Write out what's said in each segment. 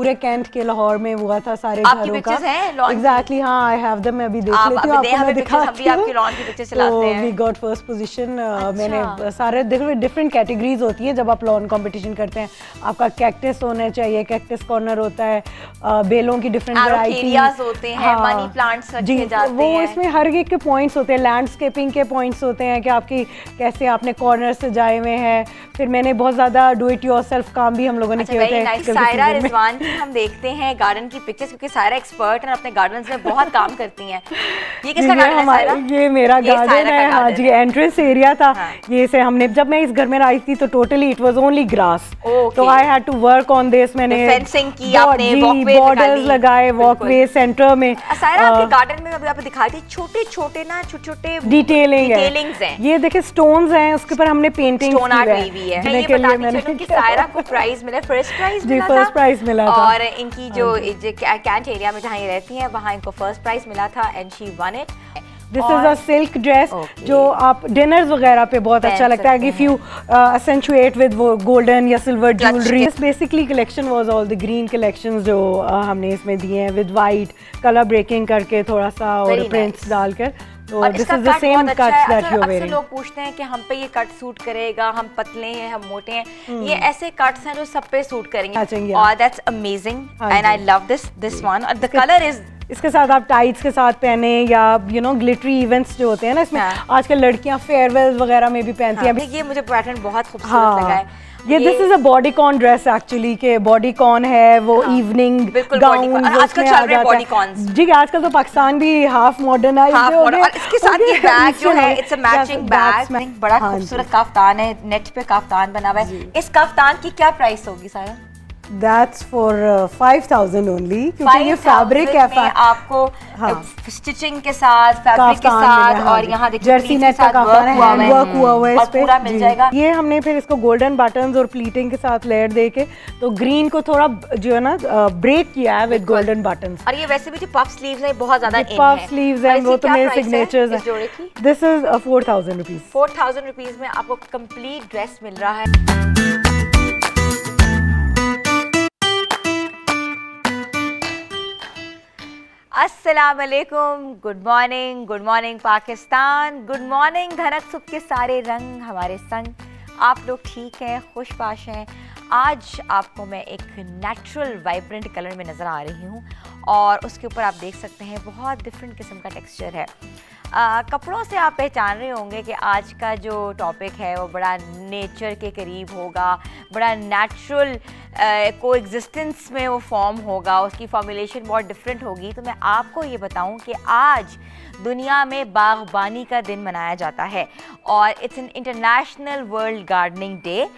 पूरे कैंट के लाहौर में हुआ था सारे घरों का। एग्जैक्टली, हाँ, आई हैव देम, मैं अभी देख लेती हूँ, आपको मैं दिखाती हूँ। We got first position. मैंने सारे डिफरेंट कैटेगरीज होती है जब आप लॉन कंपटीशन करते हैं। आपका कैक्टस होना चाहिए, कैक्टस कॉर्नर होता है, बेलों की डिफरेंट वैरायटीज होते हैं, मनी प्लांट्स रखे जाते हैं। वो इसमें हर एक के पॉइंट्स होते हैं, लैंडस्केपिंग के पॉइंट्स होते हैं कि आपकी कैसे आपने कॉर्नर सजाए हुए हैं। फिर मैंने बहुत ज्यादा डू इट योरसेल्फ काम भी हम लोगों ने किए होते हैं। सायरा रिजवान की हम देखते हैं गार्डन की पिक्चर्स, क्योंकि सायरा एक्सपर्ट है, अपने गार्डन्स में बहुत काम करती हैं। ये किसका गार्डन है? ये मेरा गार्डन है। हाँ जी, एंट्रेंस एरिया था। ये से हमने जब मैं इस घर में आई थी तो totally it was only grass, तो I had to work on this. मैंने फेंसिंग की, आपने बॉर्डर्स लगाए, वॉकवे सेंटर में। सायरा आपके गार्डन में अभी आपको दिखाई थी छोटे-छोटे ना छोटे डिटेलिंग्स हैं। ये देखिए स्टोन्स हैं, उसके ऊपर हमने पेंटिंग स्टोन आर्ट हुई है। ये बताने चलूं कि सायरा को प्राइज मिला, फर्स्ट प्राइज मिला था। और इनकी जो कैंट एरिया में जहाँ ये रहती हैं वहाँ इनको फर्स्ट प्राइज मिला था and she one it. This is a silk dress जो आप डिनर्स वगैरह पे बहुत अच्छा लगता है। If you accentuate with golden या silver jewellery. This basically collection was all the green collections जो हमने इसमें दिए हैं विद वाइट कलर ब्रेकिंग करके थोड़ा सा और प्रिंट्स डालकर। तो this is the same cuts that you are wearing. लोग पूछते हैं कि हम पे ये कट सूट करेगा, हम पतले हैं, हम मोटे हैं। ये ऐसे कट्स हैं जो सब पे सूट करेंगे और that's amazing and I love this one. और द कलर इज, इसके साथ आप टाइट्स के साथ पहने या यू नो ग्लिटरी इवेंट्स जो होते हैं ना इसमें, आजकल लड़कियां फेयरवेल वगैरह में भी पहनती हैं। ये मुझे पैटर्न बहुत खूबसूरत लगा है। ये this is a bodycon dress actually, के बॉडीकॉन है वो इवनिंग गाउन आजकल चल रहे बॉडीकॉन्स। जी, आजकल तो पाकिस्तान भी हाफ मॉडर्नाइज्ड हो गया। और इसके साथ ये बैग जो है इट्स अ मैचिंग बैग, बड़ा खूबसूरत काफ्तान है, नेट पे काफ्तान बना हुआ है। इस काफ्तान की क्या प्राइस होगी सारा? That's for 5,000 only, क्योंकि ये फैब्रिक है। आपको स्टिचिंग के साथ, फैब्रिक के साथ और यहाँ देखिए जर्सी नेट का काफ्तान है, हैंड वर्क हुआ हुआ है इस पे। पूरा मिल जाएगा। ये हमने फिर इसको गोल्डन बटन्स और प्लीटिंग के साथ लेयर देके तो ग्रीन को थोड़ा जो है ना ब्रेक किया है विद गोल्डन बटन्स। और ये वैसे भी जो पफ स्लीव्स है बहुत ज्यादा इन है। पफ स्लीव्स हैं, वो तो मेरे सिग्नेचर्स हैं। This is 4,000 rupees. 4,000 रुपीज में आपको कंप्लीट ड्रेस मिल रहा है। अस्सलाम वालेकुम, good morning Pakistan, good morning धनक सुबह के सारे रंग हमारे संग। आप लोग ठीक हैं, खुशबाश हैं। आज आपको मैं एक नेचुरल वाइब्रेंट कलर में नज़र आ रही हूँ और उसके ऊपर आप देख सकते हैं बहुत डिफरेंट किस्म का टेक्सचर है। कपड़ों से आप पहचान रहे होंगे कि आज का जो टॉपिक है वो बड़ा नेचर के करीब होगा, बड़ा नेचुरल को एग्जिस्टेंस में वो फॉर्म होगा, उसकी फॉर्मुलेशन बहुत डिफरेंट होगी। तो मैं आपको ये बताऊं कि आज दुनिया में बागबानी का दिन मनाया जाता है और it's an international world gardening day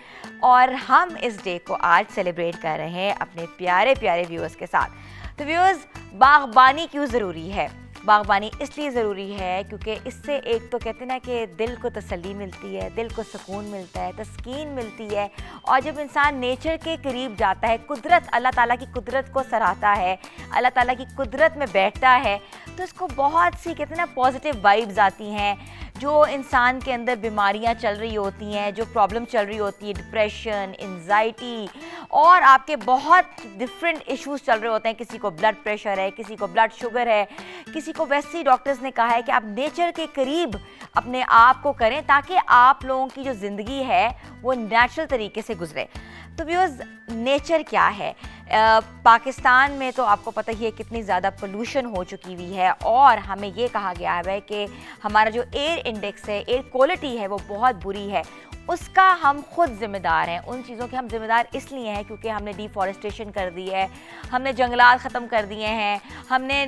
और हम इस डे को आज सेलिब्रेट कर रहे हैं अपने प्यारे प्यारे व्यूअर्स के साथ। तो व्यूअर्स, बागबानी क्यों ज़रूरी है? बागबानी इसलिए ज़रूरी है क्योंकि इससे एक तो कहते हैं ना कि दिल को तसल्ली मिलती है, दिल को सुकून मिलता है, तस्कीन मिलती है। और जब इंसान नेचर के करीब जाता है, कुदरत, अल्लाह ताला की कुदरत को सराहता है, अल्लाह ताला की कुदरत में बैठता है, तो इसको बहुत सी कहते हैं ना पॉजिटिव वाइब्स आती हैं। जो इंसान के अंदर बीमारियां चल रही होती हैं, जो प्रॉब्लम चल रही होती है, डिप्रेशन, एंजाइटी और आपके बहुत डिफरेंट इश्यूज चल रहे होते हैं। किसी को ब्लड प्रेशर है, किसी को ब्लड शुगर है, किसी को वैसे ही डॉक्टर्स ने कहा है कि आप नेचर के करीब अपने आप को करें ताकि आप लोगों की जो ज़िंदगी है वो नेचुरल तरीके से गुजरे। तो व्यूअर्स, नेचर क्या है? पाकिस्तान में तो आपको पता ही है कितनी ज़्यादा पोल्यूशन हो चुकी हुई है और हमें ये कहा गया है कि हमारा जो एयर इंडेक्स है, एयर क्वालिटी है, वो बहुत बुरी है। उसका हम खुद ज़िम्मेदार हैं। उन चीज़ों के हम ज़िम्मेदार इसलिए हैं क्योंकि हमने डिफॉरेस्टेशन कर दी है, हमने जंगलात ख़त्म कर दिए हैं, हमने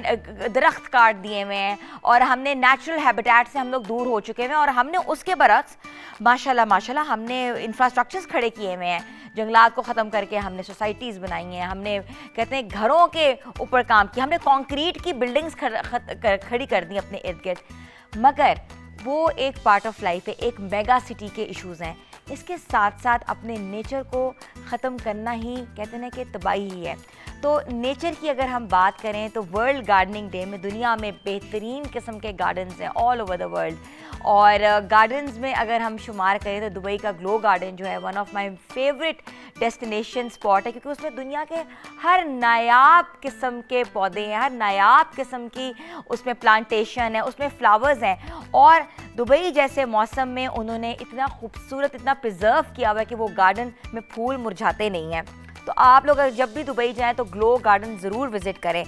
दरख्त काट दिए हुए हैं और हमने नेचुरल हैबिटेट से हम लोग दूर हो चुके हैं और हमने उसके बरक्स माशाल्लाह हमने इंफ्रास्ट्रक्चर्स खड़े किए हुए हैं। जंगलात को ख़त्म करके हमने सोसाइटीज़ बनाई हैं, हमने कहते हैं घरों के ऊपर काम किया, हमने कंक्रीट की बिल्डिंग्स खड़ी कर दी अपने इर्द गिर्द। मगर वो एक पार्ट ऑफ लाइफ है, एक मेगा सिटी के इश्यूज़ हैं। इसके साथ साथ अपने नेचर को ख़त्म करना ही कहते हैं कि तबाही ही है। तो नेचर की अगर हम बात करें तो वर्ल्ड गार्डनिंग डे में दुनिया में बेहतरीन किस्म के गार्डन्स हैं ऑल ओवर द वर्ल्ड। और गार्डन्स में अगर हम शुमार करें तो दुबई का ग्लो गार्डन जो है one of my favourite destination spot है, क्योंकि उसमें दुनिया के हर नायाब किस्म के पौधे हैं, हर नायाब किस्म की उसमें प्लांटेशन है, उसमें फ्लावर्स हैं। और दुबई जैसे मौसम में उन्होंने इतना खूबसूरत, इतना प्रिजर्व किया हुआ है कि वो गार्डन में फूल मुरझाते नहीं हैं। तो आप लोग जब भी दुबई जाएं तो ग्लो गार्डन ज़रूर विज़िट करें।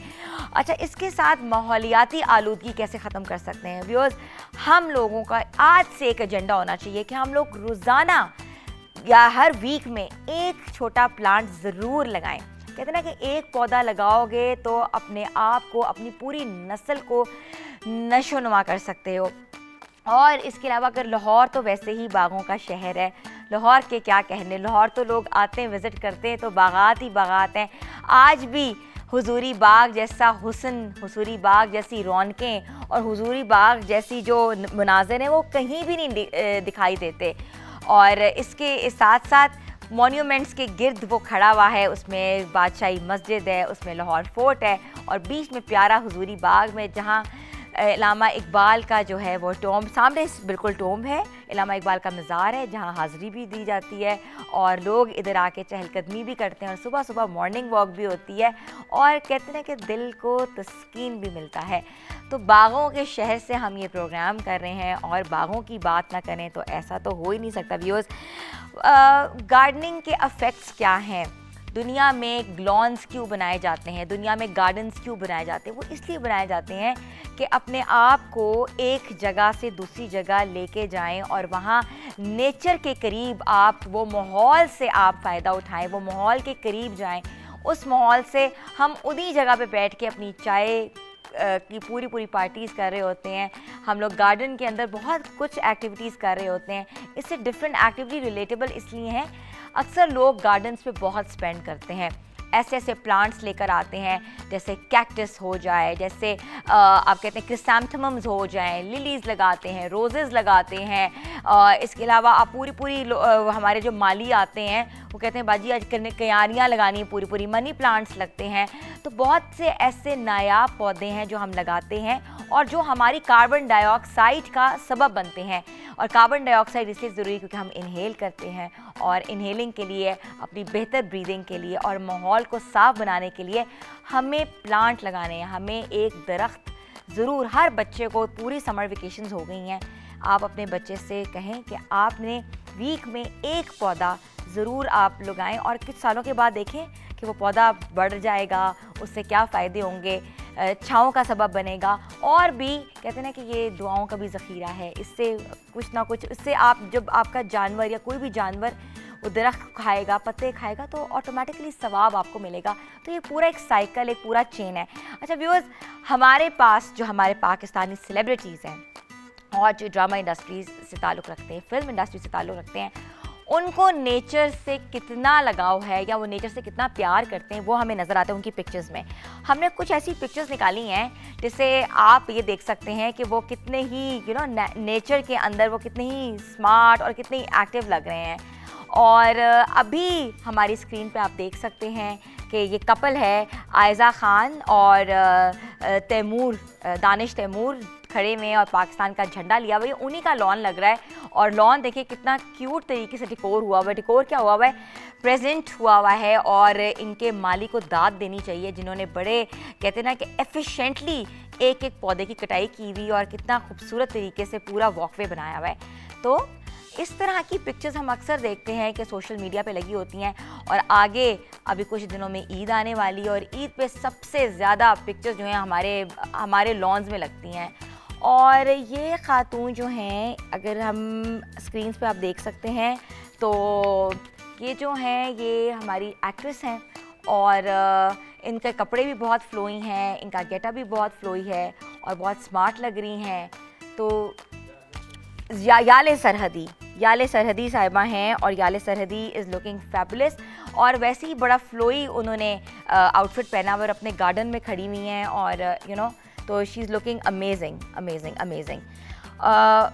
अच्छा, इसके साथ माहौलियाती आलूदगी कैसे ख़त्म कर सकते हैं व्यूअर्स, हम लोगों का आज से एक एजेंडा होना चाहिए कि हम लोग रोज़ाना या हर वीक में एक छोटा प्लांट ज़रूर लगाएं। कहते हैं ना कि एक पौधा लगाओगे तो अपने आप को, अपनी पूरी नस्ल को नशोनुमा कर सकते हो। और इसके अलावा अगर लाहौर तो वैसे ही बागों का शहर है, लाहौर के क्या कहने, लाहौर तो लोग आते हैं, विज़िट करते हैं तो बागात ही बागात हैं। आज भी हुजूरी बाग जैसा हुस्न, हुजूरी बाग जैसी रौनकें और हुजूरी बाग जैसी जो मनाज़िर हैं वो कहीं भी नहीं दिखाई देते। और इसके साथ साथ मॉन्यूमेंट्स के गिर्द वो खड़ा हुआ है, उसमें बादशाही मस्जिद है, उसमें लाहौर फोर्ट है और बीच में प्यारा हुजूरी बाग में जहाँ इलामा इकबाल का जो है वो टॉम्ब, सामने बिल्कुल टॉम्ब है, इलामा इकबाल का मज़ार है जहाँ हाज़री भी दी जाती है और लोग इधर आके चहलकदमी भी करते हैं और सुबह सुबह मॉर्निंग वॉक भी होती है और कहते हैं कि दिल को तस्कीन भी मिलता है। तो बागों के शहर से हम ये प्रोग्राम कर रहे हैं और बागों की बात ना करें तो ऐसा तो हो ही नहीं सकता व्यूअर्स। गार्डनिंग के अफेक्ट्स क्या हैं, दुनिया में लॉन्स क्यों बनाए जाते हैं, दुनिया में गार्डन्स क्यों बनाए जाते हैं, वो इसलिए बनाए जाते हैं कि अपने आप को एक जगह से दूसरी जगह लेके जाएं और वहाँ नेचर के करीब आप, वो माहौल से आप फ़ायदा उठाएं, वो माहौल के करीब जाएं। उस माहौल से हम उन्हीं जगह पे बैठ के अपनी चाय की पूरी पार्टीज़ कर रहे होते हैं, हम लोग गार्डन के अंदर बहुत कुछ एक्टिविटीज़ कर रहे होते हैं। इससे डिफरेंट एक्टिविटी रिलेटेबल इसलिए हैं, अक्सर लोग गार्डन्स पे बहुत स्पेंड करते हैं, ऐसे ऐसे प्लांट्स लेकर आते हैं जैसे कैक्टस हो जाए, जैसे आप कहते हैं क्रिसैंथेमम्स हो जाएं, लिलीज़ लगाते हैं, रोजेज़ लगाते हैं। इसके अलावा आप पूरी हमारे जो माली आते हैं वो कहते हैं बाजी आज क्यारियाँ लगानी है, पूरी मनी प्लांट्स लगते हैं। तो बहुत से ऐसे नायाब पौधे हैं जो हम लगाते हैं और जो हमारी कार्बन डाइऑक्साइड का सबब बनते हैं। और कार्बन डाइऑक्साइड इसलिए ज़रूरी है क्योंकि हम इनहेल करते हैं और इनहेलिंग के लिए, अपनी बेहतर ब्रीदिंग के लिए और माहौल को साफ़ बनाने के लिए हमें प्लांट लगाने हैं। हमें एक दरख्त ज़रूर, हर बच्चे को, पूरी समर वेकेशंस हो गई हैं, आप अपने बच्चे से कहें कि आपने वीक में एक पौधा ज़रूर आप लगाएं और कुछ सालों के बाद देखें कि वो पौधा बढ़ जाएगा, उससे क्या फ़ायदे होंगे, छाँव का सबब बनेगा। और भी कहते हैं ना कि ये दुआओं का भी ज़ख़ीरा है, इससे कुछ ना कुछ, इससे आप जब आपका जानवर या कोई भी जानवर वो दरख्त खाएगा, पत्ते खाएगा तो ऑटोमेटिकली सवाब आपको मिलेगा। तो ये पूरा एक साइकिल, एक पूरा चेन है। अच्छा व्यूअर्स, हमारे पास जो हमारे पाकिस्तानी सेलिब्रिटीज़ हैं और जो ड्रामा इंडस्ट्रीज़ से ताल्लुक़ रखते हैं, फिल्म इंडस्ट्री से ताल्लुक़ रखते हैं, उनको नेचर से कितना लगाव है या वो नेचर से कितना प्यार करते हैं वो हमें नज़र आता है उनकी पिक्चर्स में। हमने कुछ ऐसी पिक्चर्स निकाली हैं जिससे आप ये देख सकते हैं कि वो कितने ही नेचर के अंदर वो कितने ही स्मार्ट और कितने ही एक्टिव लग रहे हैं। और अभी हमारी स्क्रीन पे आप देख सकते हैं कि ये कपल है, आयज़ा ख़ान और तैमूर, दानिश तैमूर खड़े हुए हैं और पाकिस्तान का झंडा लिया हुआ है, उन्हीं का लॉन लग रहा है। और लॉन देखिए कितना क्यूट तरीके से डेकोर हुआ हुआ है। डेकोर क्या हुआ हुआ है, प्रेजेंट हुआ है। और इनके माली को दाद देनी चाहिए जिन्होंने बड़े, कहते हैं ना कि एफिशिएंटली एक एक पौधे की कटाई की हुई और कितना खूबसूरत तरीके से पूरा वॉकवे बनाया हुआ है। तो इस तरह की पिक्चर्स हम अक्सर देखते हैं कि सोशल मीडिया पे लगी होती हैं। और आगे अभी कुछ दिनों में ईद आने वाली है और ईद पे सबसे ज़्यादा पिक्चर्स जो हैं हमारे लॉन्स में लगती हैं। और ये खातून जो हैं, अगर हम स्क्रीन्स पे आप देख सकते हैं तो ये जो हैं ये हमारी एक्ट्रेस हैं और इनके कपड़े भी बहुत फ्लोई हैं, इनका गेटअप भी बहुत फ्लोई है और बहुत स्मार्ट लग रही हैं। तो याले सरहदी साहिबा हैं और याले सरहदी इज़ लुकिंग फैबुलस। और वैसे ही बड़ा फ्लोई उन्होंने आउटफिट पहना हुआ और अपने गार्डन में खड़ी हुई हैं और तो she is looking amazing.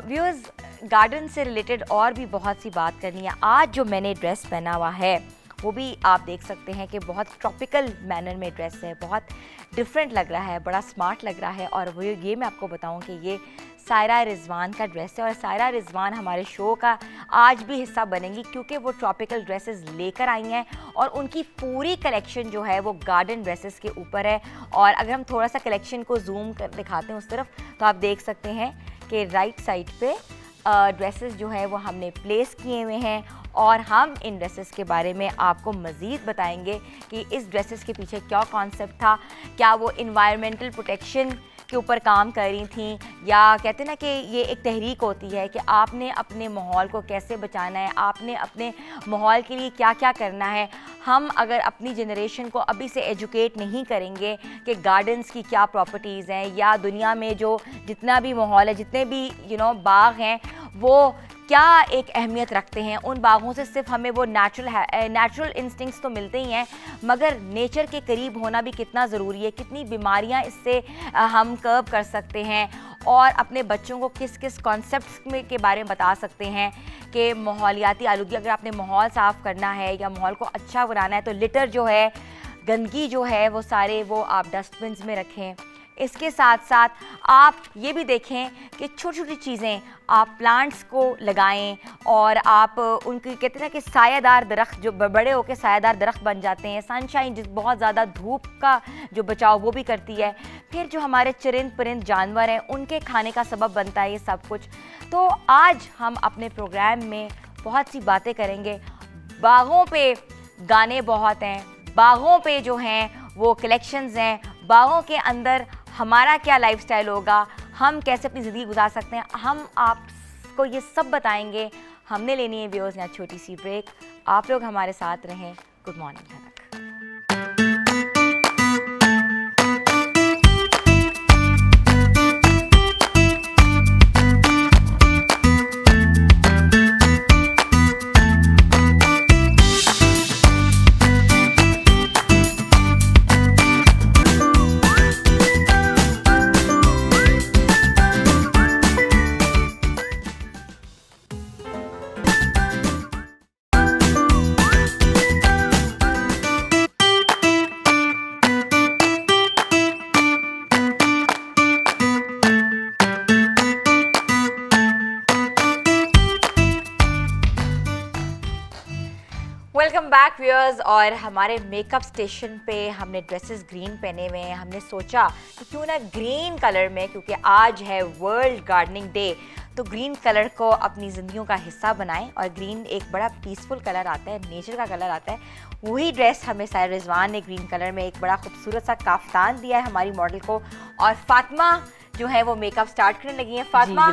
Viewers, garden से रिलेटेड और भी बहुत सी बात करनी है। आज जो मैंने ड्रेस पहना हुआ है वो भी आप देख सकते हैं कि बहुत ट्रॉपिकल मैनर में ड्रेस है, बहुत डिफरेंट लग रहा है, बड़ा स्मार्ट लग रहा है। और वो ये मैं आपको बताऊं कि ये सायरा रिजवान का ड्रेस है और सायरा रिजवान हमारे शो का आज भी हिस्सा बनेंगी क्योंकि वो ट्रॉपिकल ड्रेसेस लेकर आई हैं और उनकी पूरी कलेक्शन जो है वो गार्डन ड्रेसेस के ऊपर है। और अगर हम थोड़ा सा कलेक्शन को जूम कर दिखाते हैं उस तरफ तो आप देख सकते हैं कि राइट साइड पे ड्रेसेस जो है वो हमने प्लेस किए हुए हैं और हम इन ड्रेसेस के बारे में आपको मज़ीद बताएंगे कि इस ड्रेसेस के पीछे क्या कॉन्सेप्ट था, क्या वो इन्वायरमेंटल प्रोटेक्शन के ऊपर काम कर रही थी या कहते हैं ना कि ये एक तहरीक होती है कि आपने अपने माहौल को कैसे बचाना है, आपने अपने माहौल के लिए क्या क्या करना है। हम अगर अपनी जनरेशन को अभी से एजुकेट नहीं करेंगे कि गार्डन्स की क्या प्रॉपर्टीज़ हैं या दुनिया में जो जितना भी माहौल है, जितने भी बाग हैं वो क्या एक अहमियत रखते हैं, उन बागों से सिर्फ हमें वो नेचुरल इंस्टिंक्ट्स तो मिलते ही हैं मगर नेचर के करीब होना भी कितना ज़रूरी है, कितनी बीमारियां इससे हम कर्ब कर सकते हैं और अपने बच्चों को किस किस कॉन्सेप्ट्स के बारे में बता सकते हैं कि माहौलियाती आलूगी, अगर आपने माहौल साफ़ करना है या माहौल को अच्छा बनाना है तो लिटर जो है, गंदगी जो है वो सारे वो आप डस्टबिन्स में रखें। इसके साथ साथ आप ये भी देखें कि छोटी छोटी चीज़ें आप प्लांट्स को लगाएं और आप उनकी कहते हैं ना कि सायादार दरख्त जो बड़े होकर सायादार दरख्त बन जाते हैं। सनशाइन जिस बहुत ज़्यादा धूप का जो बचाव वो भी करती है। फिर जो हमारे चरिंद परिंद जानवर हैं उनके खाने का सबब बनता है ये सब कुछ। तो आज हम अपने प्रोग्राम में बहुत सी बातें करेंगे। बागों पे गाने बहुत हैं, बागों पे जो हैं वो कलेक्शंस हैं, बागों के अंदर हमारा क्या लाइफस्टाइल होगा, हम कैसे अपनी ज़िंदगी गुजार सकते हैं, हम आपको ये सब बताएंगे। हमने लेनी है व्यूअर्स यहाँ छोटी सी ब्रेक, आप लोग हमारे साथ रहें। गुड मॉर्निंग धनक। Welcome back viewers. और हमारे मेकअप स्टेशन पे हमने ड्रेसेस ग्रीन पहने हुए हैं। हमने सोचा कि क्यों ना ग्रीन कलर में, क्योंकि आज है वर्ल्ड गार्डनिंग डे, तो ग्रीन कलर को अपनी ज़िंदगियों का हिस्सा बनाएं। और ग्रीन एक बड़ा पीसफुल कलर आता है, नेचर का कलर आता है। वही ड्रेस हमें सायरा रिजवान ने ग्रीन कलर में एक बड़ा खूबसूरत सा काफ्तान दिया है हमारी मॉडल को। और फातिमा जो है वो मेकअप स्टार्ट करने लगी है। फातिमा,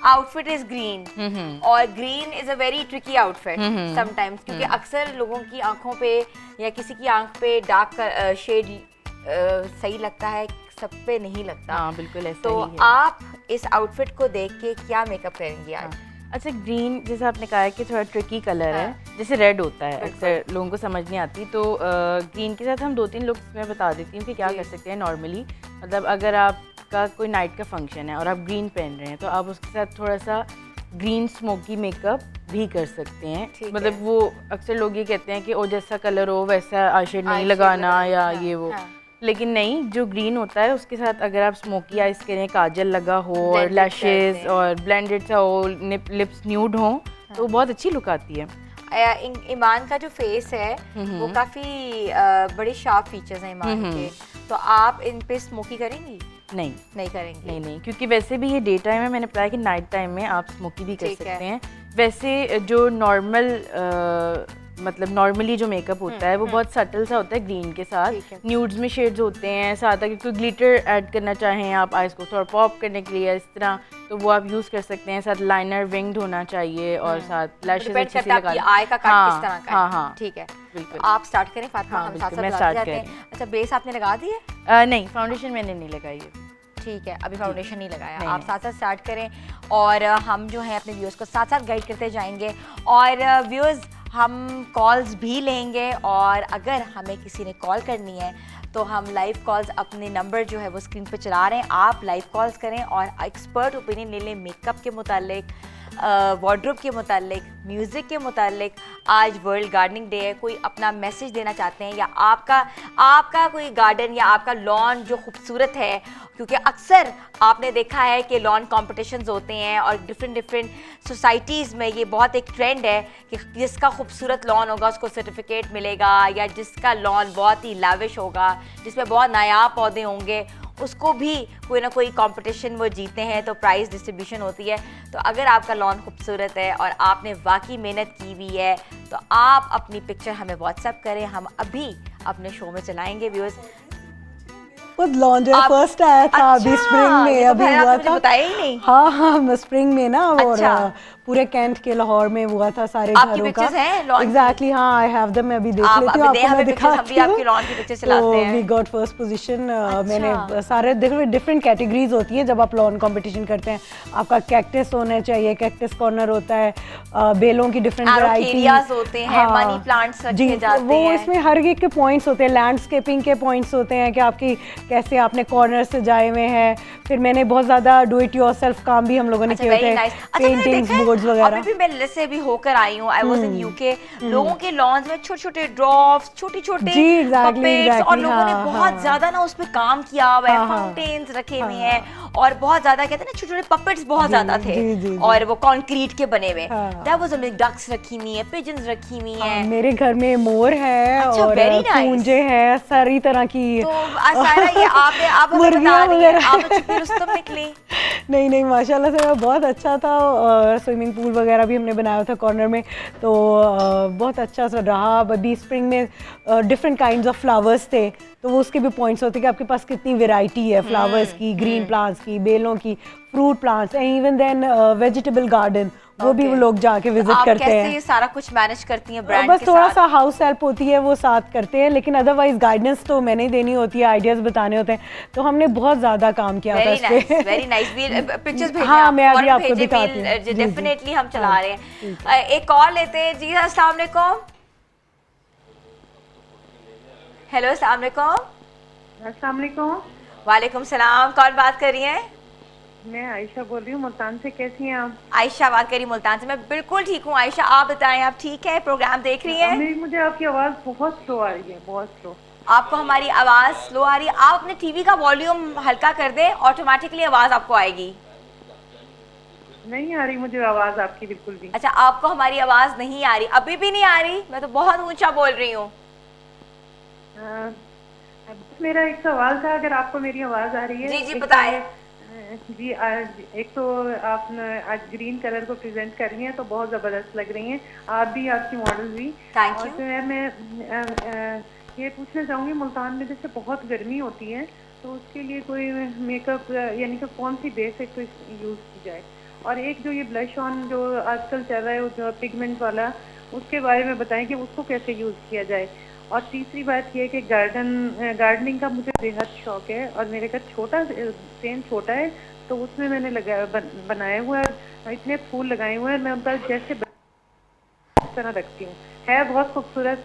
आउटफिट इज ग्रीन और green is a very tricky outfit sometimes, क्योंकि अक्सर लोगों की आंखों पे या किसी की आंख पे डार्क शेड सही लगता है, सब पे नहीं लगता। हाँ, बिल्कुल ऐसा तो ही है। आप इस आउटफिट को देख के क्या मेकअप करेंगी आज? अच्छा, ग्रीन जैसे आपने कहा है कि थोड़ा ट्रिकी कलर है, जैसे रेड होता है, अक्सर लोगों को समझ नहीं आती। तो ग्रीन के साथ हम 2-3 लुक्स मैं बता देती हूँ कि क्या कर सकते हैं नॉर्मली। मतलब अगर आपका कोई नाइट का फंक्शन है और आप ग्रीन पहन रहे हैं तो आप उसके साथ थोड़ा सा ग्रीन स्मोकी मेकअप भी कर सकते हैं। मतलब वो अक्सर लोग ये कहते हैं कि ओ जैसा कलर हो वैसा आई शेड नहीं लगाना या ये वो, लेकिन नहीं, जो ग्रीन होता है उसके साथ अगर आप स्मोकी आइज करें, काजल लगा हो और लैशेस और ब्लेंडेड सा हो, लिप्स न्यूड हो, तो बहुत अच्छी लुक आती है। ईमान का जो फेस है वो काफी बड़ी शार्प फीचर्स हैं ईमान के, तो आप इन पे स्मोकी करेंगी? नहीं करेंगे। नहीं, क्योंकि वैसे भी ये डे टाइम है, मैंने बताया कि नाइट टाइम में आप स्मोकी भी कर सकते हैं। वैसे जो नॉर्मल मतलब नॉर्मली जो मेकअप होता है वो बहुत सटल सा होता है ग्रीन के साथ, न्यूड्स में शेड्स होते हैं, साथ अगर कोई ग्लिटर ऐड करना चाहें आप आइज को थोड़ा पॉप करने के लिए इस तरह, तो वो आप यूज कर सकते हैं। साथ लाइनर विंग्ड होना चाहिए और साथ लैशेस अच्छे से लगा, आई का कट किस तरह का है। हाँ, ठीक है, बिल्कुल। आप स्टार्ट करें फातिमा, हम साथ साथ जाते हैं। अच्छा, बेस आपने लगा दी है? नहीं, फाउंडेशन मैंने नहीं लगाई है। ठीक है, अभी फाउंडेशन नहीं लगाया, आप साथ साथ स्टार्ट करें और हम जो है अपने व्यूअर्स को साथ साथ गाइड करते जाएंगे। और व्यूअर्स, हम कॉल्स भी लेंगे और अगर हमें किसी ने कॉल करनी है तो हम लाइव कॉल्स, अपने नंबर जो है वो स्क्रीन पे चला रहे हैं, आप लाइव कॉल्स करें और एक्सपर्ट ओपिनियन ले लें मेकअप के मुतालिक, वार्डरोब के मुतालिक, म्यूज़िक के मुतालिक, आज वर्ल्ड गार्डनिंग डे है, कोई अपना मैसेज देना चाहते हैं, या आपका कोई गार्डन या आपका लॉन जो खूबसूरत है, क्योंकि अक्सर आपने देखा है कि लॉन कॉम्पिटिशन्स होते हैं और डिफरेंट सोसाइटीज़ में ये बहुत एक ट्रेंड है कि जिसका खूबसूरत लॉन होगा उसको सर्टिफिकेट मिलेगा, या जिसका लॉन बहुत ही लाविश होगा, जिसमें बहुत नायाब पौधे होंगे, उसको भी कोई ना कोई कंपटीशन वो जीते हैं तो प्राइज़ डिस्ट्रीब्यूशन होती है। तो अगर आपका लॉन खूबसूरत है और आपने वाकई मेहनत की हुई है तो आप अपनी पिक्चर हमें व्हाट्सएप करें, हम अभी अपने शो में चलाएंगे व्यूअर्स। खुद लॉन जो फर्स्ट आया था अभी स्प्रिंग में, अभी हुआ था, बताया ही नहीं। हाँ स्प्रिंग में ना, और अच्छा। पूरे कैंट के लाहौर में हुआ था सारे आपकी घरों का। पिक्चर्स हैं लॉन की? एग्जैक्टली, हाँ आई हैव देम, मैं अभी देख आप लेती हूँ, अभी दे आपको मैं हमें पिक्चर्स, हम भी दिखाती हूँ। आपकी लॉन की पिक्चर चलाते हैं। We got first position. मैंने सारे डिफरेंट कैटेगरीज होती हैं जब आप लॉन कंपटीशन करते हैं। आपका कैक्टस होना चाहिए, कैक्टस कॉर्नर होता है, बेलों की डिफरेंट वैरायटी होते हैं, मनी प्लांट्स रखे जाते वो हैं। इसमें हर एक के पॉइंट्स होते हैं, लैंडस्केपिंग के पॉइंट्स होते हैं कि आपकी कैसे आपने कॉर्नर सजाए हुए हैं। फिर मैंने बहुत ज़्यादा डू इट योरसेल्फ काम भी हम लोगों ने किए होते हैं, पेंटिंग्स, बोर्ड्स वगैरह। अभी भी मैं से भी होकर आई हूँ, आई वाज इन यूके, लोगों के लॉन्स में छोटे-छोटे ड्रॉप्स, छोटे-छोटे पपेट्स, और लोगों ने बहुत ज्यादा ना उस पे काम किया हुआ है, फाउंटेन्स रखे हुए हैं, और बहुत ज्यादा कहते हैं ना छोटे-छोटे पपेट्स बहुत ज्यादा थे, और वो कंक्रीट के बने हुए। That was amazing. डक्स रखी हुई है, पिजन्स रखी हुई हैं। मेरे घर में मोर है और पूंजे हैं, सारी तरह की। तो सारा ये आपने आप हमें बता रही हैं, आप तो छुपी रुस्तम निकली। नहीं माशाल्लाह से बहुत अच्छा था। स्विमिंग पूल वगैरह भी हमने बनाया था कॉर्नर में, तो बहुत अच्छा सा रहा। अभी स्प्रिंग में डिफरेंट काइंड्स ऑफ फ्लावर्स थे, तो वो उसके भी पॉइंट्स होते हैं कि आपके पास कितनी वैरायटी है फ्लावर्स की, ग्रीन प्लांट्स की, बेलों की, fruit plants, and even then vegetable garden, वो भी वो लोग जाके विजिट करते हैं। कैसे ये सारा कुछ मैनेज करती हैं ब्रांड बस के थोड़ा साथ? सा हाउस हेल्प होती है, वो साथ करते हैं, लेकिन अदरवाइज गाइडेंस तो मैंने ही देनी होती है, आइडियाज बताने होते हैं। तो हमने बहुत ज्यादा काम किया था इस पे। Very nice. पिक्चर्स भेजिए। हाँ, मैं अभी आपको दिखाती हूँ। डेफिनेटली हम चला रहे हैं। एक कॉल लेते हैं जी। अस्सलाम वालेकुम। हेलो, अस्सलाम वालेकुम। अस्सलाम वालेकुम। वालेकुम सलाम। कौन बात कर रही हैं? मैं आयशा बोल रही हूँ मुल्तान से। कैसी हैं आप? आयशा बात करी मुल्तान से। मैं बिल्कुल ठीक हूँ आयशा, आप बताएं, आप ठीक है? प्रोग्राम देख रही हैं? मुझे आपकी आवाज़ बहुत स्लो आ रही है, बहुत स्लो। आपको हमारी आवाज़ स्लो आ रही है? आप अपने टीवी का वॉल्यूम हल्का कर दें, ऑटोमेटिकली आवाज़ आपको आएगी। नहीं आ रही मुझे आवाज़ आपकी बिल्कुल भी। अच्छा, आपको हमारी आवाज़ नहीं आ रही? अभी भी नहीं आ रही? मैं तो बहुत ऊंचा बोल रही हूँ। मेरा एक सवाल था, अगर आपको मेरी आवाज़ आ रही है। जी बताएं। जी एक तो आप आज ग्रीन कलर को प्रेजेंट कर रही हैं तो बहुत ज़बरदस्त लग रही हैं, आप भी, आपकी मॉडल भी। Thank you. जो है मैं ये पूछना चाहूँगी, मुल्तान में जैसे बहुत गर्मी होती है तो उसके लिए कोई मेकअप यानी कि कौन सी बेसिक यूज़ की जाए, और एक जो ये ब्लश ऑन जो आजकल चल रहा है जो पिगमेंट वाला, उसके बारे में बताएं कि उसको कैसे यूज़ किया जाए। और तीसरी बात ये कि गार्डनिंग का मुझे बेहद शौक है, और मेरे घर सेम छोटा है, तो उसमें मैंने बनाए हुए हैं, इतने फूल लगाए हुए हैं, मैं उनका जैसे इस तरह रखती हूँ, है बहुत खूबसूरत।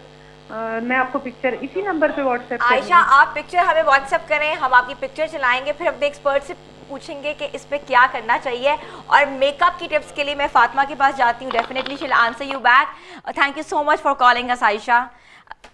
मैं आपको पिक्चर इसी नंबर पे व्हाट्सएप आयशा, आप पिक्चर हमें व्हाट्सएप करें, हम आपकी पिक्चर चलाएंगे, फिर अपने एक्सपर्ट से पूछेंगे कि इस पे क्या करना चाहिए। और मेकअप की टिप्स के लिए मैं फातिमा के पास जाती हूँ, definitely she will answer you back. Thank you so much for calling us Ayesha.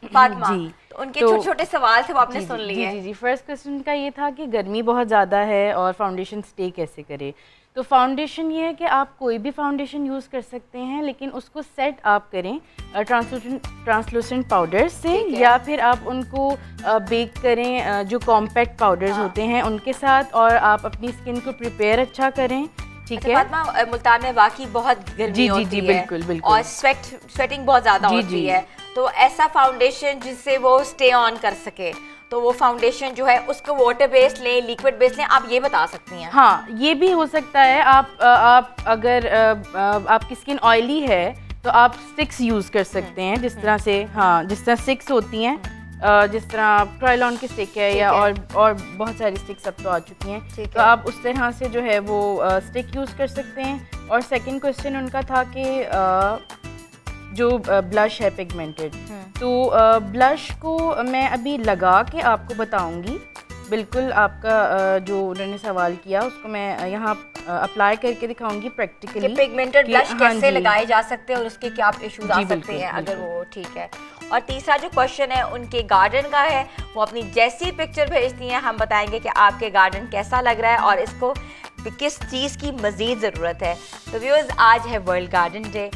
Fatima ji, तो उनके छोटे छोटे सवाल थे वो आपने सुन लिए। जी फर्स्ट क्वेश्चन का ये था कि गर्मी बहुत ज़्यादा है और फाउंडेशन स्टे कैसे करे। तो फाउंडेशन ये है कि आप कोई भी फाउंडेशन यूज़ कर सकते हैं, लेकिन उसको सेट आप करें ट्रांसलूसेंट पाउडर से, या फिर आप उनको बेक करें जो कॉम्पैक्ट पाउडर्स होते हैं उनके साथ, और आप अपनी स्किन को प्रिपेयर अच्छा करें। ठीक है। फातिमा, मुल्तान में वाकई बहुत गर्मी होती है, बिल्कुल और स्वेटिंग बहुत ज़्यादा होती है, तो ऐसा फाउंडेशन जिससे वो स्टे ऑन कर सके, तो वो फाउंडेशन जो है उसको वाटर बेस्ड लें, लिक्विड बेस्ड लें, आप ये बता सकती हैं? हाँ, ये भी हो सकता है। आप अगर आपकी स्किन ऑयली है तो आप स्टिक्स यूज़ कर सकते हैं, जिस तरह से, हाँ, जिस तरह स्टिक्स होती हैं, जिस तरह क्रायलॉन की स्टिक है, या और बहुत सारी स्टिक्स अब तो आ चुकी हैं, तो आप उस तरह से जो है वो स्टिक यूज़ कर सकते हैं। और सेकंड क्वेश्चन उनका था कि जो ब्लश है पिगमेंटेड, तो ब्लश को मैं अभी लगा के आपको बताऊंगी बिल्कुल आपका जो उन्होंने सवाल किया उसको मैं यहाँ अप्लाई करके दिखाऊंगी प्रैक्टिकली कि पिगमेंटेड ब्लश हाँ कैसे जी। लगाए जा सकते हैं और उसके क्या इश्यूज आ जी, सकते बिल्कुल, हैं अगर बिल्कुल। वो ठीक है। और तीसरा जो क्वेश्चन है उनके गार्डन का है, वो अपनी जैसी पिक्चर भेजती हैं हम बताएंगे कि आपके गार्डन कैसा लग रहा है और इसको किस चीज़ की मज़ीद ज़रूरत है। तो व्यूअर्स, आज है वर्ल्ड गार्डन डे।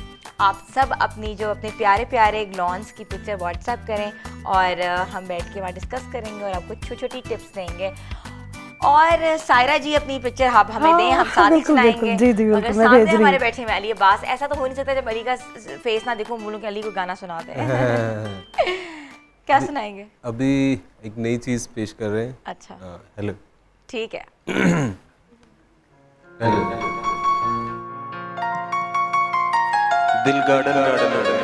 आप सब अपनी जो अपने प्यारे प्यारे लॉन्स की पिक्चर व्हाट्सएप करें और हम बैठ के वहाँ डिस्कस करेंगे और आपको छोटी छोटी टिप्स देंगे। और सायरा जी अपनी पिक्चर आप हमें दें, हम साथ ही बिल्कुल, सुनाएंगे। बिल्कुल, जी, जी, बिल्कुल, अगर मैं सामने भेज रही हमारे हूँ। बैठे में अली अब्बास, ऐसा तो हो नहीं सकता जब अली का फेस ना देखूं बोलूं कि अली को गाना सुनाते हैं। क्या सुनाएंगे? अभी एक नई चीज़ पेश कर रहे हैं। अच्छा, हेलो। ठीक है। हेलो। दिल गार्डन गार्डन गार्डन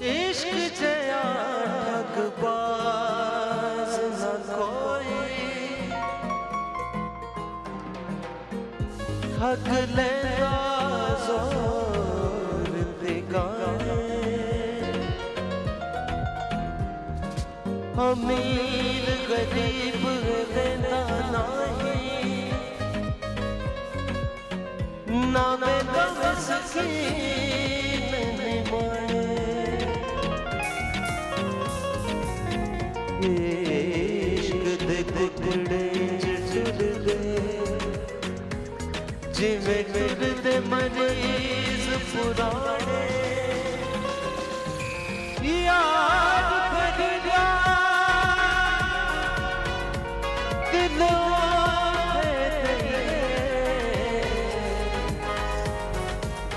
इश्क जया ठगबाज न कोई ठग लेगा जोर दिगाए अमीर गरीब लेना नहीं ना मैं गम सकीन नहीं माए इश्क दे टुकड़े जुड़ गए जिਵੇਂ ਫਿਰਦੇ ਮਰੀਜ਼ ਪੁਰਾਣੇ ਯਾਦ ਭਰਿਆ ਦਿਲੋਂ ਦੇ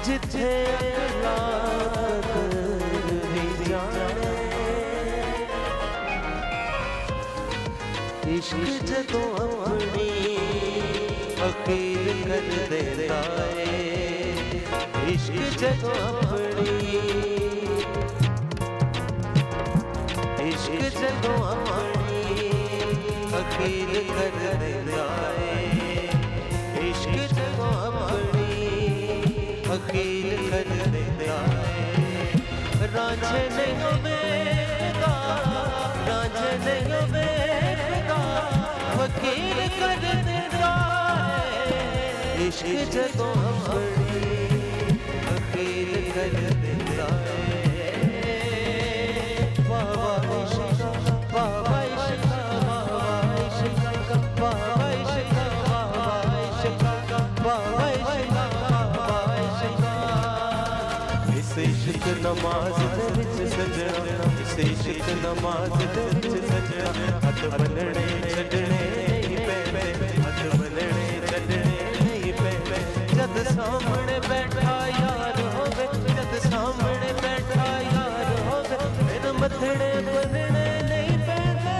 ਜਿੱਥੇ ਅਕਲਾਂ ਨਹੀਂ ਜਾਣੇ ਇਸ਼ਕ ਜਦੋਂ ਆਪਣੀ अकील कर देता है इश्क जगह अपनी इश्क जगह अपनी अकील कर देता है इश्क जगह अपनी अकील कर देता है रांझे नहीं बेगा रांझे नहीं बेगा वकील कर देता इश्क जगो अपनी अकील कर देता है बाबा इश्क बाबा इश्क बाबा इश्क बाबा इश्क बाबा इश्क बाबा इश्क बाबा इश्क इस इश्क नमाज दे विच सजना इस इश्क नमाज दे विच सजना हथ बनने छड़ने हथ बनने छड़ने जद सामने बैठा यार होवे जद सामने बैठा यार होवे फिर मथड़े बनने नहीं पैंदे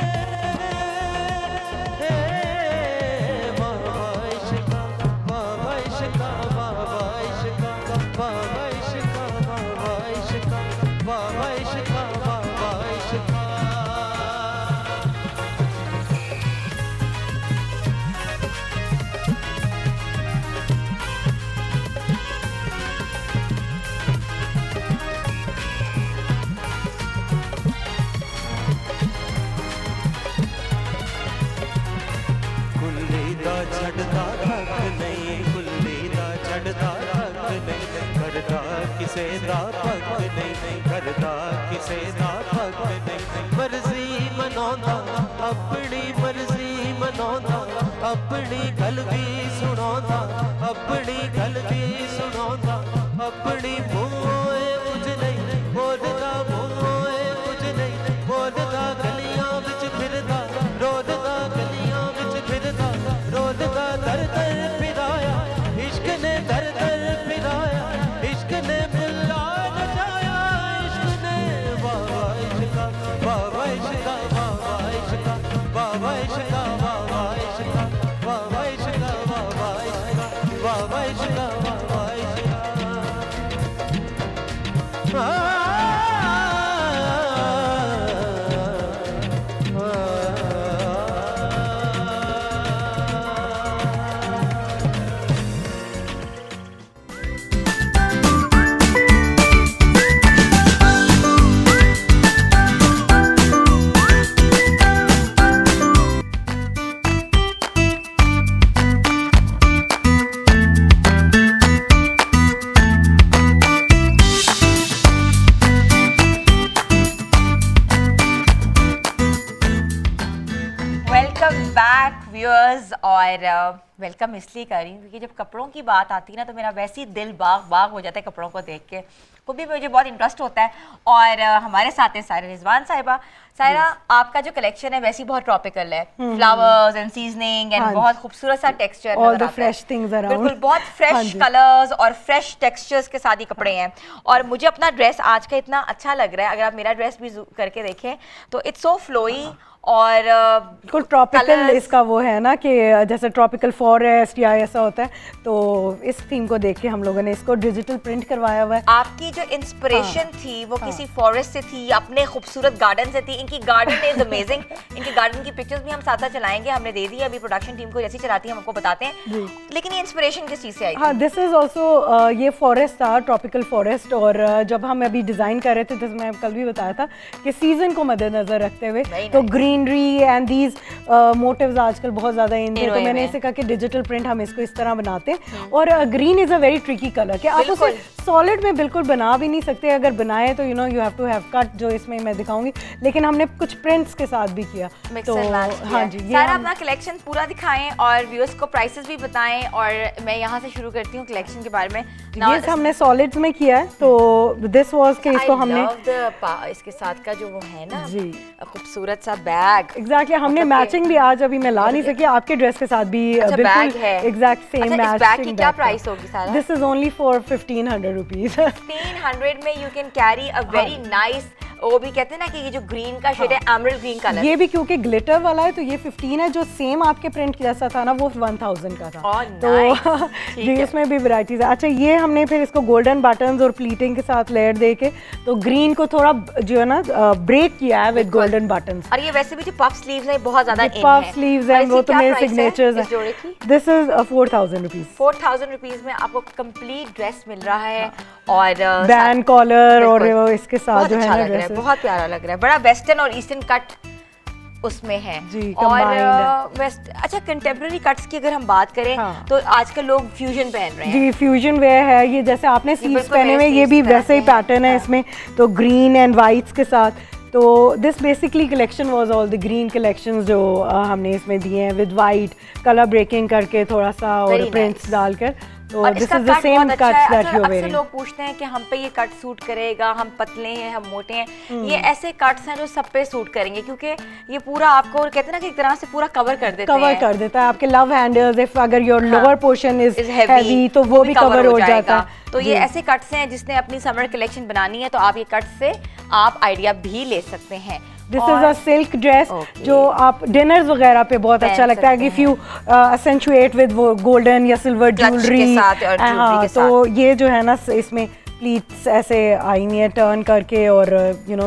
बाबा इश्क बाबा इश्क बाबा इश्क बाबा इश्क बाबा इश्क बाबा इश्क बाबा इश्क छड़दा थक नहीं कुल्ली दा छड़दा थक नहीं करदा किसे दा पक नहीं करदा किसे दा पक नहीं मर्जी मनांदा अपनी मर्जी मनांदा अपनी गल भी सुनांदा अपनी गल भी सुनांदा अपनी मूंहों कुछ नहीं बोलदा मूंहों कुछ नहीं बोलदा गलियां विच फिरदा रोददा गलियां विच फिरदा रोददा दर दर फिराया इश्क ने दर दर फिराया इश्क ने मुल्ला नचाया इश्क ने बाबा इश्क बाबा इश्क बाबा इश्क बाबा इश्क बाबा इश्क बाबा इश्क बाबा इश्क बाबा इश्क बाबा इश्क व्यूअर्स और वेलकम इसलिए कर रही हूँ क्योंकि जब कपड़ों की बात आती है ना तो मेरा वैसे ही दिल बाग बाग हो जाता है कपड़ों को देख के। खुद भी मुझे बहुत इंटरेस्ट होता है और हमारे साथ हैं सायरा रिजवान साहिबा। सायरा, आपका जो कलेक्शन है वैसे ही बहुत ट्रॉपिकल है, फ्लावर्स एंड सीजनिंग एंड बहुत खूबसूरत सा texture, all the fresh things around, बिल्कुल बहुत फ्रेश कलर्स और फ्रेश टेक्सचर्स के साथ ये कपड़े हैं। और मुझे अपना ड्रेस आज का इतना अच्छा लग रहा है, अगर आप मेरा ड्रेस भी करके देखें तो इट्स सो फ्लोई और बिल्कुल ट्रॉपिकल इसका वो है ना कि जैसे ट्रॉपिकल फॉरेस्ट या ऐसा होता है, तो इस थीम को देख के हम लोगों ने इसको डिजिटल प्रिंट करवाया हुआ है। आपकी जो इंस्पिरेशन थी वो किसी फॉरेस्ट से थी, अपने खूबसूरत गार्डन से थी। इनकी गार्डन इज अमेजिंग, इनके गार्डन की पिक्चर्स भी हम साथ साथ चलाएंगे, हमने दे दी अभी प्रोडक्शन टीम को, जैसी चलाती है हम आपको बताते हैं। लेकिन ये इंस्पिरेशन किस चीज से आई? हाँ, दिस इज ऑल्सो ये फॉरेस्ट था, ट्रॉपिकल फॉरेस्ट। और जब हम अभी डिजाइन कर रहे थे, जैसे मैं कल भी बताया था कि सीजन को मद्देनजर रखते हुए तो ग्रीनरी एंड दीज मोटिव्स आजकल बहुत ज्यादा इन थे, तो मैंने इसे कहा कि डिजिटल प्रिंट हम इसको इस तरह बनाते हैं। और green is a very tricky colour कि आप उसे सॉलिड में बिल्कुल बना भी नहीं सकते, अगर बनाए तो you have to have cut, जो इसमें मैं दिखाऊंगी। लेकिन हमने कुछ प्रिंट्स के साथ भी किया। तो हाँ जी, ये सारा अपना कलेक्शन पूरा दिखाएं और व्यूअर्स को प्राइसेस भी बताएं। और मैं यहाँ से शुरू करती हूँ कलेक्शन के बारे में। ये हमने सॉलिड्स में किया है, तो दिस वाज के इसको हमने इसके साथ का जो वो है ना जी खूबसूरत सा बैग, एग्जैक्टली हमने मैचिंग भी आज अभी मैं ला नहीं सकी, आपके ड्रेस के साथ भी बिल्कुल एग्जैक्ट सेम मैचिंग। इस बैग की क्या प्राइस होगी सारा? This is only for 1500 rupees. 1500 में you can carry a very nice, वो भी कहते हैं ना कि ये जो ग्रीन का शेड है, एमरल्ड ग्रीन कलर, ये भी क्योंकि ग्लिटर वाला है तो ये 15 है। जो सेम आपके प्रिंट जैसा था ना वो 1000 का था। तो जी इसमें भी वैरायटीज है। अच्छा, ये हमने फिर इसको गोल्डन बटन्स और प्लीटिंग के साथ लेयर दे के तो ग्रीन को थोड़ा जो है ना ब्रेक किया है विद गोल्डन बटन्स। और ये वैसे भी जो पफ स्लीव्स है बहुत ज्यादा इन है, पफ स्लीव्स हैं, वो तो मेरे सिग्नेचर्स हैं। This is 4000 rupees. 4000 रुपीस में आपको कंप्लीट ड्रेस मिल रहा है और बैंड कॉलर और इसके साथ जो है ना ड्रेस बहुत प्यारा लग रहा है, बड़ा वेस्टर्न और ईस्टर्न कट उसमें है जी, और वेस्ट। अच्छा, कंटेम्प्रेरी कट्स की अगर हम बात करें तो आजकल लोग फ्यूजन पहन रहे हैं। जी, फ्यूजन वेयर है ये, जैसे आपने स्लीव्स पहने हुए, ये भी वैसे ही पैटर्न है इसमें, तो ग्रीन एंड वाइट्स के साथ। तो this basically collection was all the green collections जो हमने इसमें दिए हैं विद वाइट कलर ब्रेकिंग करके थोड़ा सा और प्रिंट्स डालकर। तो this is the same cuts that you are wearing. लोग पूछते हैं कि हम पे ये कट सूट करेगा, हम पतले हैं, हम मोटे हैं। ये ऐसे कट्स हैं जो सब पे सूट करेंगे क्योंकि ये पूरा आपको कहते हैं ना कि एक तरह से पूरा कवर कर देते हैं, कवर कर देता है आपके लव हैंडल्स। इफ अगर your lower portion is heavy तो वो भी कवर हो जाएगा। तो ये ऐसे कट्स हैं जिसने अपनी समर कलेक्शन बनानी है तो आप ये कट्स से आप आइडिया भी ले सकते हैं। This is a silk dress जो आप डिनर्स वगैरह पे बहुत अच्छा लगता है। इफ यू एसेंचुएट विद वो गोल्डन या सिल्वर ज्वेलरी, हाँ, तो ये जो है ना इसमें प्लीट्स ऐसे आई हुई है टर्न करके, और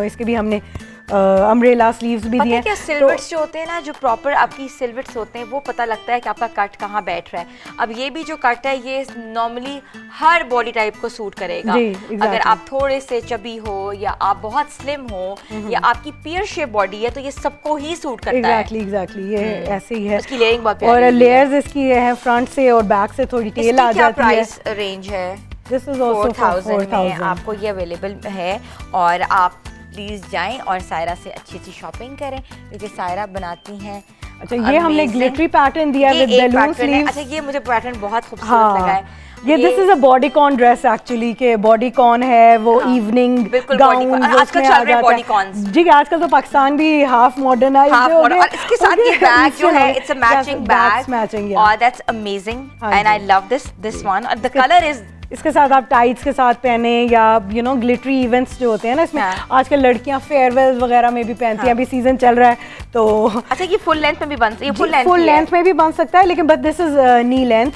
इसके भी हमने अम्ब्रेला स्लीव्स भी दिए। क्या सिल्वेट्स जो होते हैं ना, जो प्रॉपर आपकी सिल्वेट्स होते हैं, वो पता लगता है कि आपका कट कहाँ बैठ रहा है। अब ये भी जो कट है ये नॉर्मली हर बॉडी टाइप को सूट करेगा। अगर आप थोड़े से चबी हो या आप बहुत स्लिम हो या आपकी पियर शेप बॉडी है तो ये सबको ही सूट करता है। एग्जैक्टली ये ऐसे ही है। इसकी लेयरिंग बहुत प्यारी और लेयर्स इसकी है फ्रंट से और बैक से थोड़ी टेल आ जाती है। प्राइस रेंज है? दिस इज आल्सो 4000 में आपको ये अवेलेबल है और आप प्लीज जाएं और सायरा से अच्छी अच्छी शॉपिंग करें क्योंकि सायरा बनाती हैं। अच्छा, ये हमने ग्लिटरी पैटर्न दिया विद बैलून स्लीव्स। अच्छा, ये मुझे पैटर्न बहुत खूबसूरत लगा है। ये this is a bodycon dress actually के बॉडीकॉन है वो इवनिंग गाउन आजकल चल रहे हैं बॉडीकॉन्स। जी, आजकल तो पाकिस्तान भी हाफ मॉडर्नाइज्ड हो गया। और इसके साथ ये बैग जो है इट्स अ मैचिंग बैग और that's amazing and I love this one. The colour is, इसके साथ आप टाइट्स के साथ पहने या ग्लिटरी इवेंट्स जो होते हैं ना इसमें आजकल लड़कियां फेयरवेल्स वगैरह में भी पहनती हैं। अभी सीजन चल रहा है तो अच्छा, ये फुल लेंथ में भी बन सकती है? फुल लेंथ में भी बन सकता है, लेकिन but this is knee length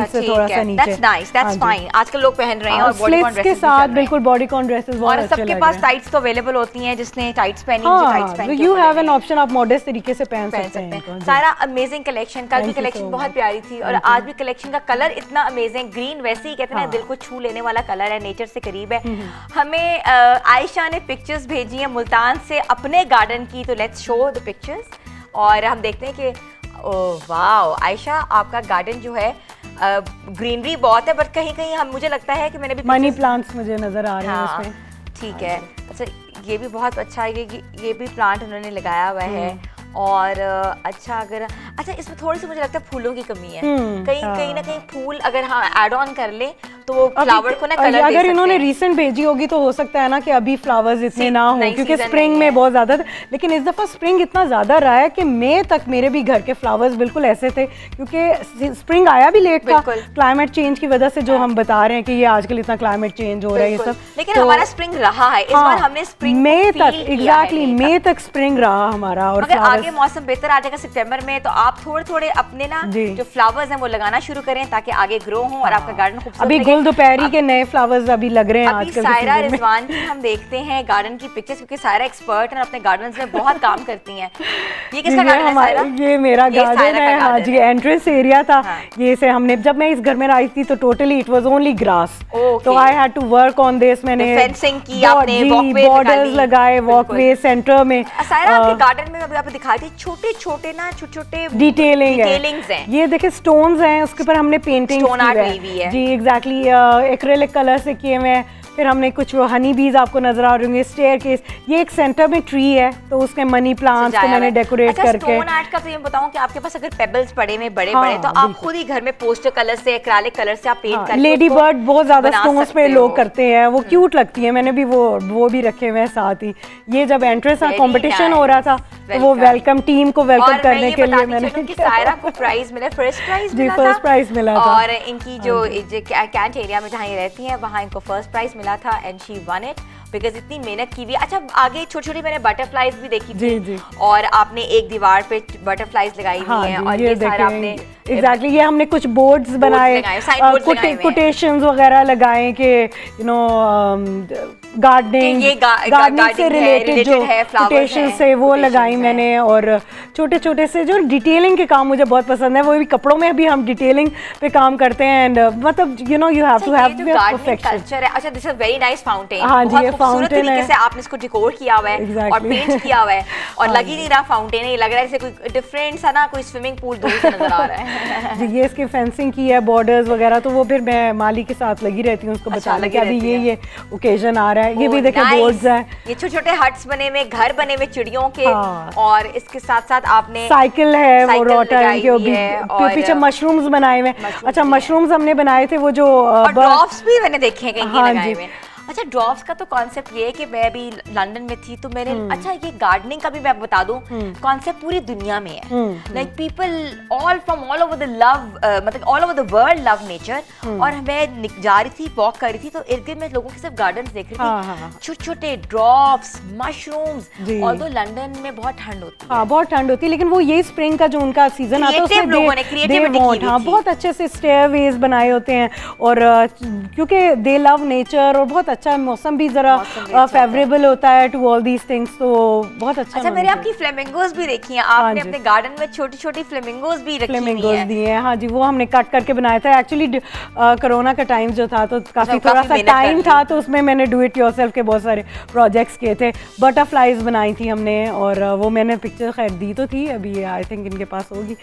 से थोड़ा सा नीचे। That's nice, that's fine. आजकल लोग पहन रहे हैं और बॉडीकॉन ड्रेसेस के साथ बिल्कुल बॉडीकॉन ड्रेसेस बहुत अच्छे लग रहे हैं। सबके पास टाइट्स तो अवेलेबल होती हैं, जिसने टाइट्स पहनी है टाइट्स पहन के यू हैव एन ऑप्शन, आप मॉडर्न तरीके से पहन सकते हैं। सारा अमेजिंग कलेक्शन, कल की कलेक्शन बहुत प्यारी थी और आज भी कलेक्शन का कलर इतना अमेजिंग ग्रीन, वैसे ही कहते हैं दिल को छू लेने वाला कलर है, नेचर से करीब है। हमें आयशा ने पिक्चर्स भेजी हैं मुल्तान से अपने गार्डन की, तो लेट्स शो द पिक्चर्स और हम देखते हैं कि ओह वाओ आयशा, आपका गार्डन जो है ग्रीनरी बहुत है बट कहीं कहीं हम मुझे लगता है कि मैंने भी मनी प्लांट्स मुझे नजर आ रहे हैं उसमें। ठीक है। अच्छा, ये भी बहुत अच्छा है कि ये भी प्लांट उन्होंने लगाया हुआ है और अच्छा इसमें थोड़ी सी मुझे लगता है फूलों की कमी है, कहीं ना कहीं फूल अगर हाँ ऐड ऑन कर ले तो वो फ्लावर को ना कलर दे सकते अगर इन्होंने हैं। रीसेंट भेजी होगी तो हो सकता है ना कि अभी फ्लावर्स इतने ना हो, क्योंकि स्प्रिंग में बहुत ज्यादा था, लेकिन इस दफा स्प्रिंग इतना ज्यादा रहा है कि मई तक मेरे भी घर के फ्लावर्स बिल्कुल ऐसे थे, क्योंकि स्प्रिंग आया भी लेट था क्लाइमेट चेंज की वजह से, जो हम बता रहे हैं कि ये आजकल इतना क्लाइमेट चेंज हो रहा है ये सब, लेकिन हमारा स्प्रिंग रहा है इस बार, हमने स्प्रिंग मई तक, एग्जैक्टली मई तक स्प्रिंग रहा हमारा। और अगर आगे मौसम बेहतर आ जाएगा सितंबर में तो आप थोड़े थोड़े अपने ना जो फ्लावर्स हैं वो लगाना शुरू करें ताकि आगे ग्रो हो और आपका गार्डन खूबसूरत अभी गुल दोपहरी के नए फ्लावर्स अभी लग रहे हैं आजकल। सायरा रिजवान की हम देखते हैं गार्डन की पिक्चर्स, क्योंकि सायरा एक्सपर्ट है, अपने गार्डन्स में बहुत काम करती हैं। ये किसका गार्डन है सायरा? ये मेरा गार्डन है, हाँ जी, एंट्रेंस एरिया था। ये से हमने जब मैं इस घर में आई थी तो totally it was only grass, तो I had to work on this. मैंने फेंसिंग की, आपने वॉकवे बॉर्डर्स लगाए, वॉकवे सेंटर में। सायरा आपके गार्डन में अभी आपको दिखाई थी छोटे छोटे डिटेलिंग्स हैं। ये देखिए स्टोन्स हैं, उसके ऊपर हमने पेंटिंग की है जी, एग्जैक्टली एक्रेलिक कलर से किए हुए हैं। फिर हमने कुछ हनी बीज आपको नजर आ रहे होंगे, स्टेयर केस, ये एक सेंटर में ट्री है तो उसके मनी प्लांट्स को मैंने डेकोरेट करके। स्टोन आर्ट का तो ये बताऊं कि आपके पास अगर पेबल्स पड़े में बड़े तो आप खुद ही घर में पोस्टर कलर से, एक्रेलिक कलर से आप पेंट करके लेडी बर्ड बहुत ज्यादा स्टोन्स पे लोग करते हैं, वो क्यूट लगती है। मैंने भी वो भी रखे हुए हैं साथ ही। ये जब एंट्रेंस कंपटीशन हो रहा था तो वो वेलकम टीम को वेलकम करने के लिए मैंने सायरा को प्राइज मिला, फर्स्ट प्राइज मिला था। और इनकी जो कैंट एरिया में जहाँ ये रहती हैं वहाँ इनको फर्स्ट प्राइज मिला था and she one it because इतनी मेहनत की हुई। अच्छा आगे छोटी मैंने बटरफ्लाईज भी देखी थी और आपने एक दीवार पे बटरफ्लाईज लगाई हुई हैं और ये सारा आपने एग्जैक्टली ये हमने कुछ बोर्ड्स बनाए, कोटेशंस वगैरह लगाए कि यू नो गार्डनिंग से रिलेटेड जो कोटेशंस से वो लगाई मैंने। और छोटे से जो डिटेलिंग के काम मुझे बहुत पसंद है, वो भी कपड़ों में भी हम डिटेलिंग पे काम करते हैं एंड मतलब you know you have to have perfection culture है। अच्छा this is very nice fountain, हाँ जी, ये फाउंटेन है, से आपने इसको डेकोर किया हुआ है और पेंट किया हुआ है और लग ही नहीं रहा फाउंटेन है, ये लग रहा है जैसे कोई डिफरेंट सा ना कोई स्विमिंग पूल दूर से नजर आ रहा है। जी ये इसकी फेंसिंग की है, बॉर्डर्स वगैरह, तो वो फिर मैं माली के साथ लगी रहती हूँ उसको बताने कि अभी ये ओकेजन आ रहा है। ये भी देखिए बोर्ड्स हैं, ये छोटे हट्स बने हुए, घर बने हुए चिड़ियों के, और इसके साथ साथ आपने साइकिल है वो रोटर के पीछे मशरूम्स बनाए हुए। अच्छा मशरूम्स हमने बनाए थे वो जो ड्रॉप्स भी मैंने देखे हैं कहीं लगाए हुए। अच्छा ड्रॉप्स का तो कॉन्सेप्ट ये है कि मैं अभी लंदन में थी तो मैंने अच्छा ये गार्डनिंग का भी मैं बता दूं कॉन्सेप्ट पूरी दुनिया में है। Like people all from all over the love मतलब all over the world love nature. और मैं जा रही थी वॉक कर रही थी तो इर्द गिर्द में लोगों के सिर्फ गार्डन देख रही थी, छोटे छोटे ड्रॉप्स, मशरूम्स। ऑल्दो लंदन में बहुत ठंड होती है, बहुत ठंड होती है, लेकिन वो ये स्प्रिंग का जो उनका सीजन आता है उसमें लोगों ने क्रिएटिविटी बहुत अच्छे से स्टेयरवेज बनाए होते हैं और क्योंकि दे लव नेचर और बहुत अच्छा मौसम भी जरा फेवरेबल होता है टू ऑल दीज थिंग्स, तो बहुत अच्छा। अच्छा मैंने आपकी फ्लेमिंगोज भी देखी हैं, आपने अपने गार्डन में छोटी छोटी फ्लेमिंगोज भी रखी हुई हैं। दी हैं, हाँ जी, वो हमने कट करके बनाया था। एक्चुअली कोरोना का टाइम जो था तो काफी थोड़ा सा टाइम था तो उसमें मैंने डू इट योरसेल्फ के बहुत सारे प्रोजेक्ट्स किए थे। बटरफ्लाईज बनाई थी हमने और वो मैंने पिक्चर खैर दी तो थी, अभी आई थिंक इनके पास होगी।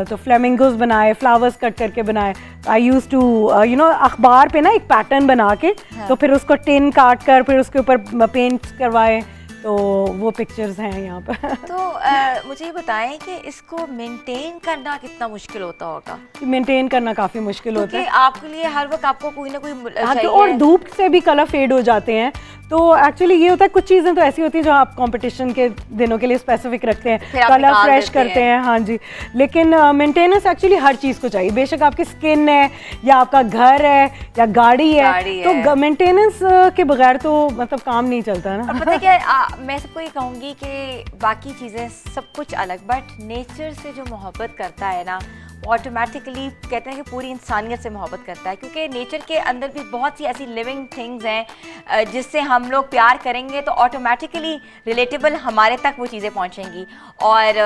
तो फ्लेमिंगोज बनाए, फ्लावर्स कट करके बनाए। आई यूज टू यू नो अखबार पे ना एक पैटर्न बना के तो फिर उसको टिन काट कर फिर उसके ऊपर पेंट करवाए, तो वो पिक्चर्स हैं यहाँ पर। तो मुझे ये बताएं कि इसको मेंटेन करना कितना मुश्किल होता होगा? मेंटेन करना काफ़ी मुश्किल होता है आपके लिए, हर वक्त आपको कोई ना कोई चाहिए। और धूप से भी कलर फेड हो जाते हैं, तो एक्चुअली ये होता है कुछ चीज़ें तो ऐसी होती हैं जो आप कंपटीशन के दिनों के लिए स्पेसिफिक रखते हैं, कलर फ्रेश करते हैं, हाँ जी। लेकिन मेंटेनेंस एक्चुअली हर चीज़ को चाहिए, बेशक आपकी स्किन है या आपका घर है या गाड़ी है, तो मेंटेनेंस के बगैर तो मतलब काम नहीं चलता ना। और पता क्या मैं सबको ये कहूँगी कि बाकी चीज़ें सब कुछ अलग, बट नेचर से जो मोहब्बत करता है ना ऑटोमेटिकली कहते हैं कि पूरी इंसानियत से मोहब्बत करता है, क्योंकि नेचर के अंदर भी बहुत सी ऐसी लिविंग थिंग्स हैं जिससे हम लोग प्यार करेंगे तो ऑटोमेटिकली रिलेटेबल हमारे तक वो चीज़ें पहुंचेंगी। और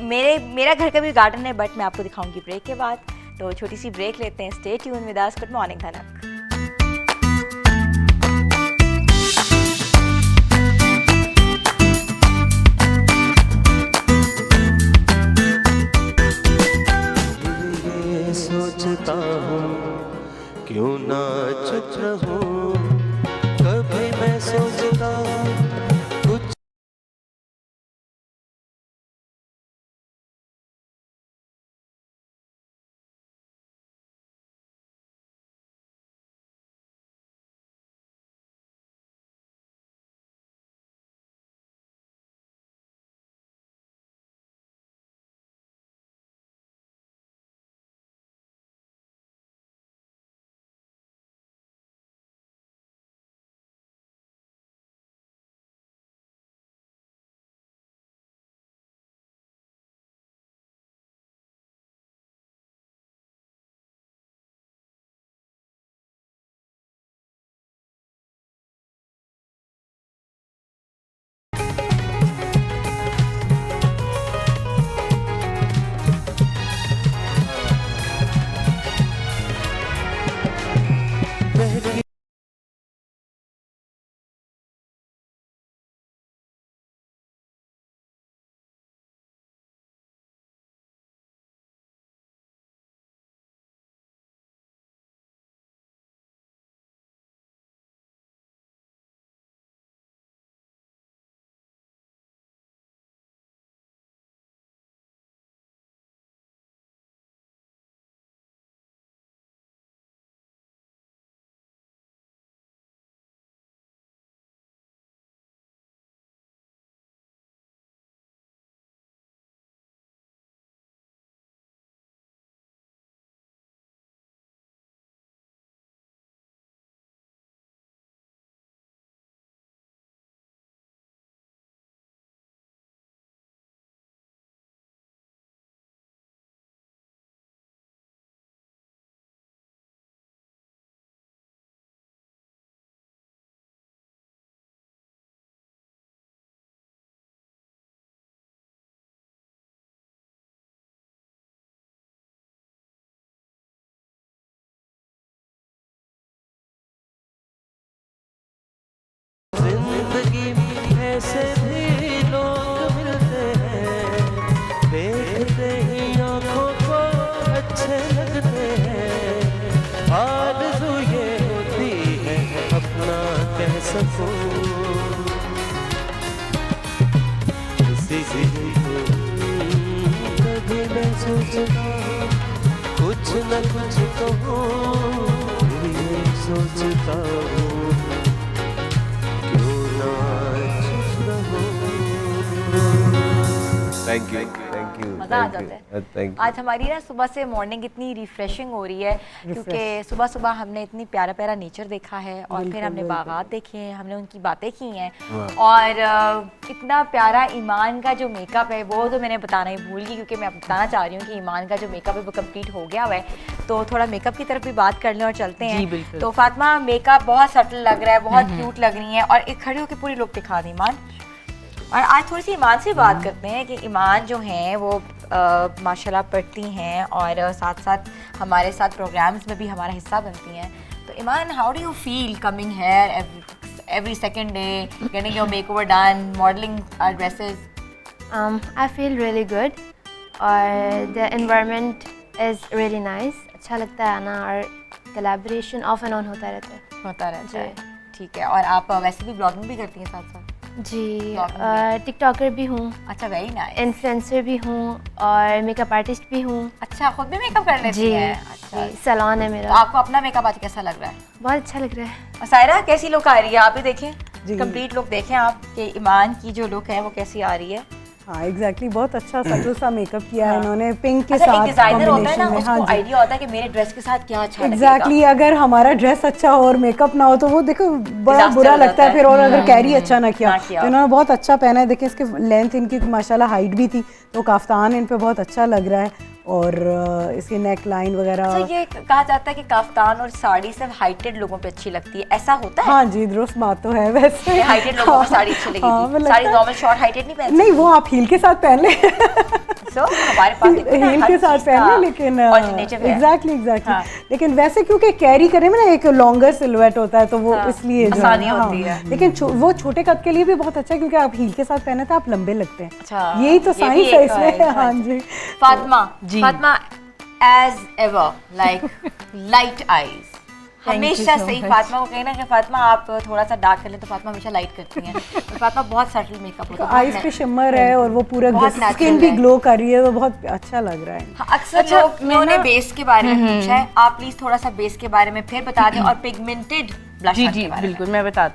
मेरा घर का भी गार्डन है, बट मैं आपको दिखाऊंगी ब्रेक के बाद, तो छोटी सी ब्रेक लेते हैं। Stay tune with us. Good morning धनक। सोचता हूँ क्यों ना चुप रहूं, कभी मैं सोचता हूँ जिंदगी में ऐसे भी लोग मिलते हैं, देखते ही आंखों को अच्छे लगते हैं। आरज़ू ये होती है अपना कह सकूं, किसी को कभी मैं सोचता कुछ न कुछ कहूँ, ये सोचता हूँ क्यों ना चुप रहूं। थैंक यू मजा आ जाता है। आज हमारी ना सुबह से मॉर्निंग इतनी रिफ्रेशिंग हो रही है क्योंकि सुबह सुबह हमने इतनी प्यारा प्यारा नेचर देखा है और फिर हमने बागात देखे हैं, हमने उनकी बातें की हैं और इतना प्यारा ईमान का जो मेकअप है वो तो मैंने बताना ही भूल गई क्योंकि मैं बताना चाह रही हूँ कि ईमान का जो मेकअप है वो कंप्लीट हो गया हुआ है। तो थोड़ा मेकअप की तरफ भी बात कर लें और चलते हैं। तो फातिमा मेकअप बहुत सटल लग रहा है, बहुत क्यूट लग रही है और एक खड़े होकर पूरी लुक दिखा दी ईमान। और आज थोड़ी सी ईमान से बात करते हैं कि ईमान जो हैं वो माशाल्लाह पढ़ती हैं और साथ साथ हमारे साथ प्रोग्राम्स में भी हमारा हिस्सा बनती हैं। तो Iman, how do you feel coming here every second day, getting your makeover done, modeling our dresses? I feel really good और the environment is really nice. अच्छा लगता है आना और collaboration off and on होता रहता है। ठीक है। और आप वैसे भी ब्लॉगिंग भी करती हैं साथ साथ? जी, टिकटॉकर भी हूँ। अच्छा, वेरी नाइस। इन्फ्लुएंसर भी हूँ और मेकअप आर्टिस्ट भी हूँ। अच्छा, खुद भी मेकअप कर लेती हैं? अच्छा, सैलून है मेरा। तो आपको अपना मेकअप आज कैसा लग रहा है? बहुत अच्छा लग रहा है। सायरा, कैसी लुक आ रही है? आप भी देखें, कंप्लीट लुक देखें आप कि ईमान की जो लुक है वो कैसी आ रही है। हाँ एग्जैक्टली, बहुत अच्छा सटल सा मेकअप किया है इन्होंने पिंक के साथ डिजाइनर होता है ना, उसको आइडिया होता है कि मेरे ड्रेस के साथ क्या अच्छा लगेगा। एग्जैक्टली, अगर हमारा ड्रेस अच्छा हो और मेकअप ना हो तो वो देखो बड़ा बुरा लगता है फिर, और अगर कैरी अच्छा ना किया तो इन्होंने बहुत अच्छा पहना है। देखिए इसके लेंथ इनकी माशाल्लाह हाइट भी थी तो काफ्तान इन पे बहुत अच्छा लग रहा है और इसकी नेक लाइन वगैरह। तो ये कहा जाता है कि काफ्तान और साड़ी सिर्फ हाइटेड लोगों पे अच्छी लगती है, ऐसा होता है? हाँ जी, दुरुस्त बात तो है। वैसे हाइटेड लोगों को साड़ी अच्छी लगेगी, साड़ी नॉर्मल शॉर्ट हाइटेड नहीं पहनती? नहीं, वो आप हील के साथ पहन ले। हमारे पास हील के साथ पहन ले, लेकिन एग्जैक्टली लेकिन वैसे क्योंकि कैरी करने में ना एक लॉन्गर सिलुएट होता है तो वो इसलिए आसानी होती है। लेकिन वो छोटे कद के लिए भी बहुत अच्छा है क्योंकि आप हील के साथ पहने तो आप लंबे लगते हैं। यही तो साइंस है इसमें। हाँ जी। Fatima, as ever, like light eyes. हमेशा से ही फातिमा को कहना कि फातिमा आप थोड़ा सा डार्क कर लें तो फातिमा हमेशा लाइट करती हैं। तो फातिमा बहुत सटल मेकअप होता है, आईज पे शिमर है और वो पूरा स्किन भी ग्लो कर रही है तो बहुत अच्छा लग रहा है। अक्सर लोगों ने बेस के बारे में पूछा है, आप प्लीज थोड़ा सा बेस के बारे में फिर बता दें और पिगमेंटेड ब्लश। जी बिल्कुल, मैं बता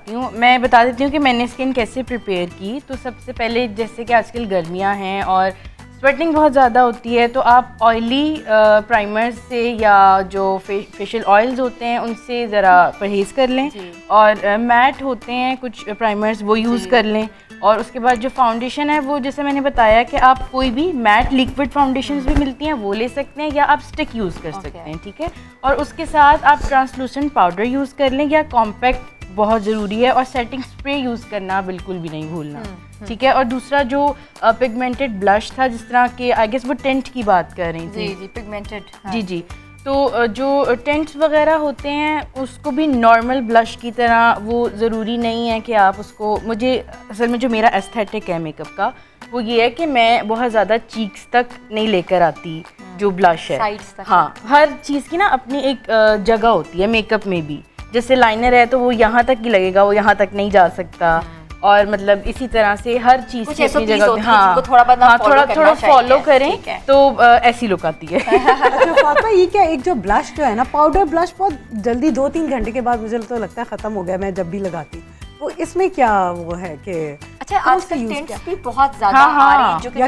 देती हूँ कि मैंने स्किन कैसे प्रिपेयर की। तो सबसे पहले जैसे कि आजकल गर्मियाँ हैं और स्वेटिंग बहुत ज़्यादा होती है तो आप ऑयली प्राइमर्स से या जो फेशियल ऑयल्स होते हैं उनसे ज़रा परहेज़ कर लें और मैट होते हैं कुछ प्राइमर्स वो यूज़ कर लें। और उसके बाद जो फाउंडेशन है वो जैसे मैंने बताया कि आप कोई भी मैट लिक्विड फाउंडेशंस भी मिलती हैं वो ले सकते हैं या आप स्टिक यूज़ कर सकते हैं। ठीक है। और उसके साथ आप ट्रांसलूसेंट पाउडर यूज़ कर लें या कॉम्पैक्ट बहुत ज़रूरी है और सेटिंग स्प्रे यूज़ करना बिल्कुल भी नहीं भूलना। ठीक है। और दूसरा जो पिगमेंटेड ब्लश था, जिस तरह के आई गेस वो टेंट की बात कर रही थी। जी पिगमेंटेड। जी तो जो टेंट्स वगैरह होते हैं उसको भी नॉर्मल ब्लश की तरह वो ज़रूरी नहीं है कि आप उसको, मुझे असल में जो मेरा एस्थेटिक है मेकअप का वो ये है कि मैं बहुत ज़्यादा चीक्स तक नहीं लेकर आती जो ब्लश है। हाँ, हर चीज़ की ना अपनी एक जगह होती है मेकअप में भी। जैसे लाइनर है तो वो यहाँ तक ही लगेगा, वो यहाँ तक नहीं जा सकता। और मतलब इसी तरह से हर चीज़ की अपनी जगह। हाँ, थोड़ा फॉलो करें तो ऐसी लुक आती है। अच्छा फातिमा, ये क्या एक जो ब्लश जो है ना, पाउडर ब्लश बहुत जल्दी 2-3 घंटे के बाद मुझे तो लगता है ख़त्म हो गया मैं जब भी लगाती हूँ, वो इसमें क्या वो है कि अच्छा आजकल टिंट्स भी बहुत ज्यादा आ रही हैं जो कि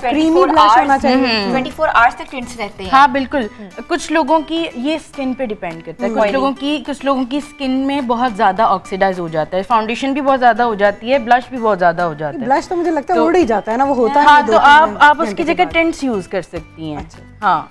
24 आवर्स तक टिंट्स रहते हैं। हाँ बिल्कुल, कुछ लोगों की ये स्किन पे डिपेंड करता है। कुछ लोगों की स्किन में बहुत ज्यादा ऑक्सीडाइज हो जाता है, फाउंडेशन भी बहुत ज्यादा हो जाती है, ब्लश भी बहुत ज्यादा हो जाता है। ब्लश तो मुझे लगता है उड़ ही जाता है ना, वो होता है। हाँ, तो आप उसकी जगह टिंट्स यूज कर सकती हैं। हाँ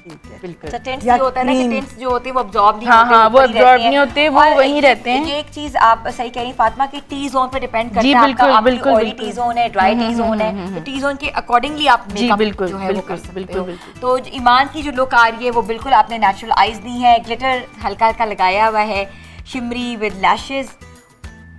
बिल्कुल। अच्छा, टिंट्स जो होता है ना कि टिंट्स जो होते हैं वो अब्जॉर्ब नहीं होते। हाँ, वो अब्जॉर्ब नहीं होते, वो वहीं रहते हैं। ये एक चीज आप सही कह रही फातिमा की टी जोन पे डिपेंड करता है। आपका बिल्कुल ऑयली टी जोन है, ड्राई टी जोन है, तो टी जोन के अकॉर्डिंगली आप मेकअप जो है वो कर सकते हो। तो ईमान की जो लुक आ रही है वो बिल्कुल आपने नेचुरल आईज दी है, ग्लिटर हल्का हल्का लगाया हुआ है, शिमरी विद लैशेस।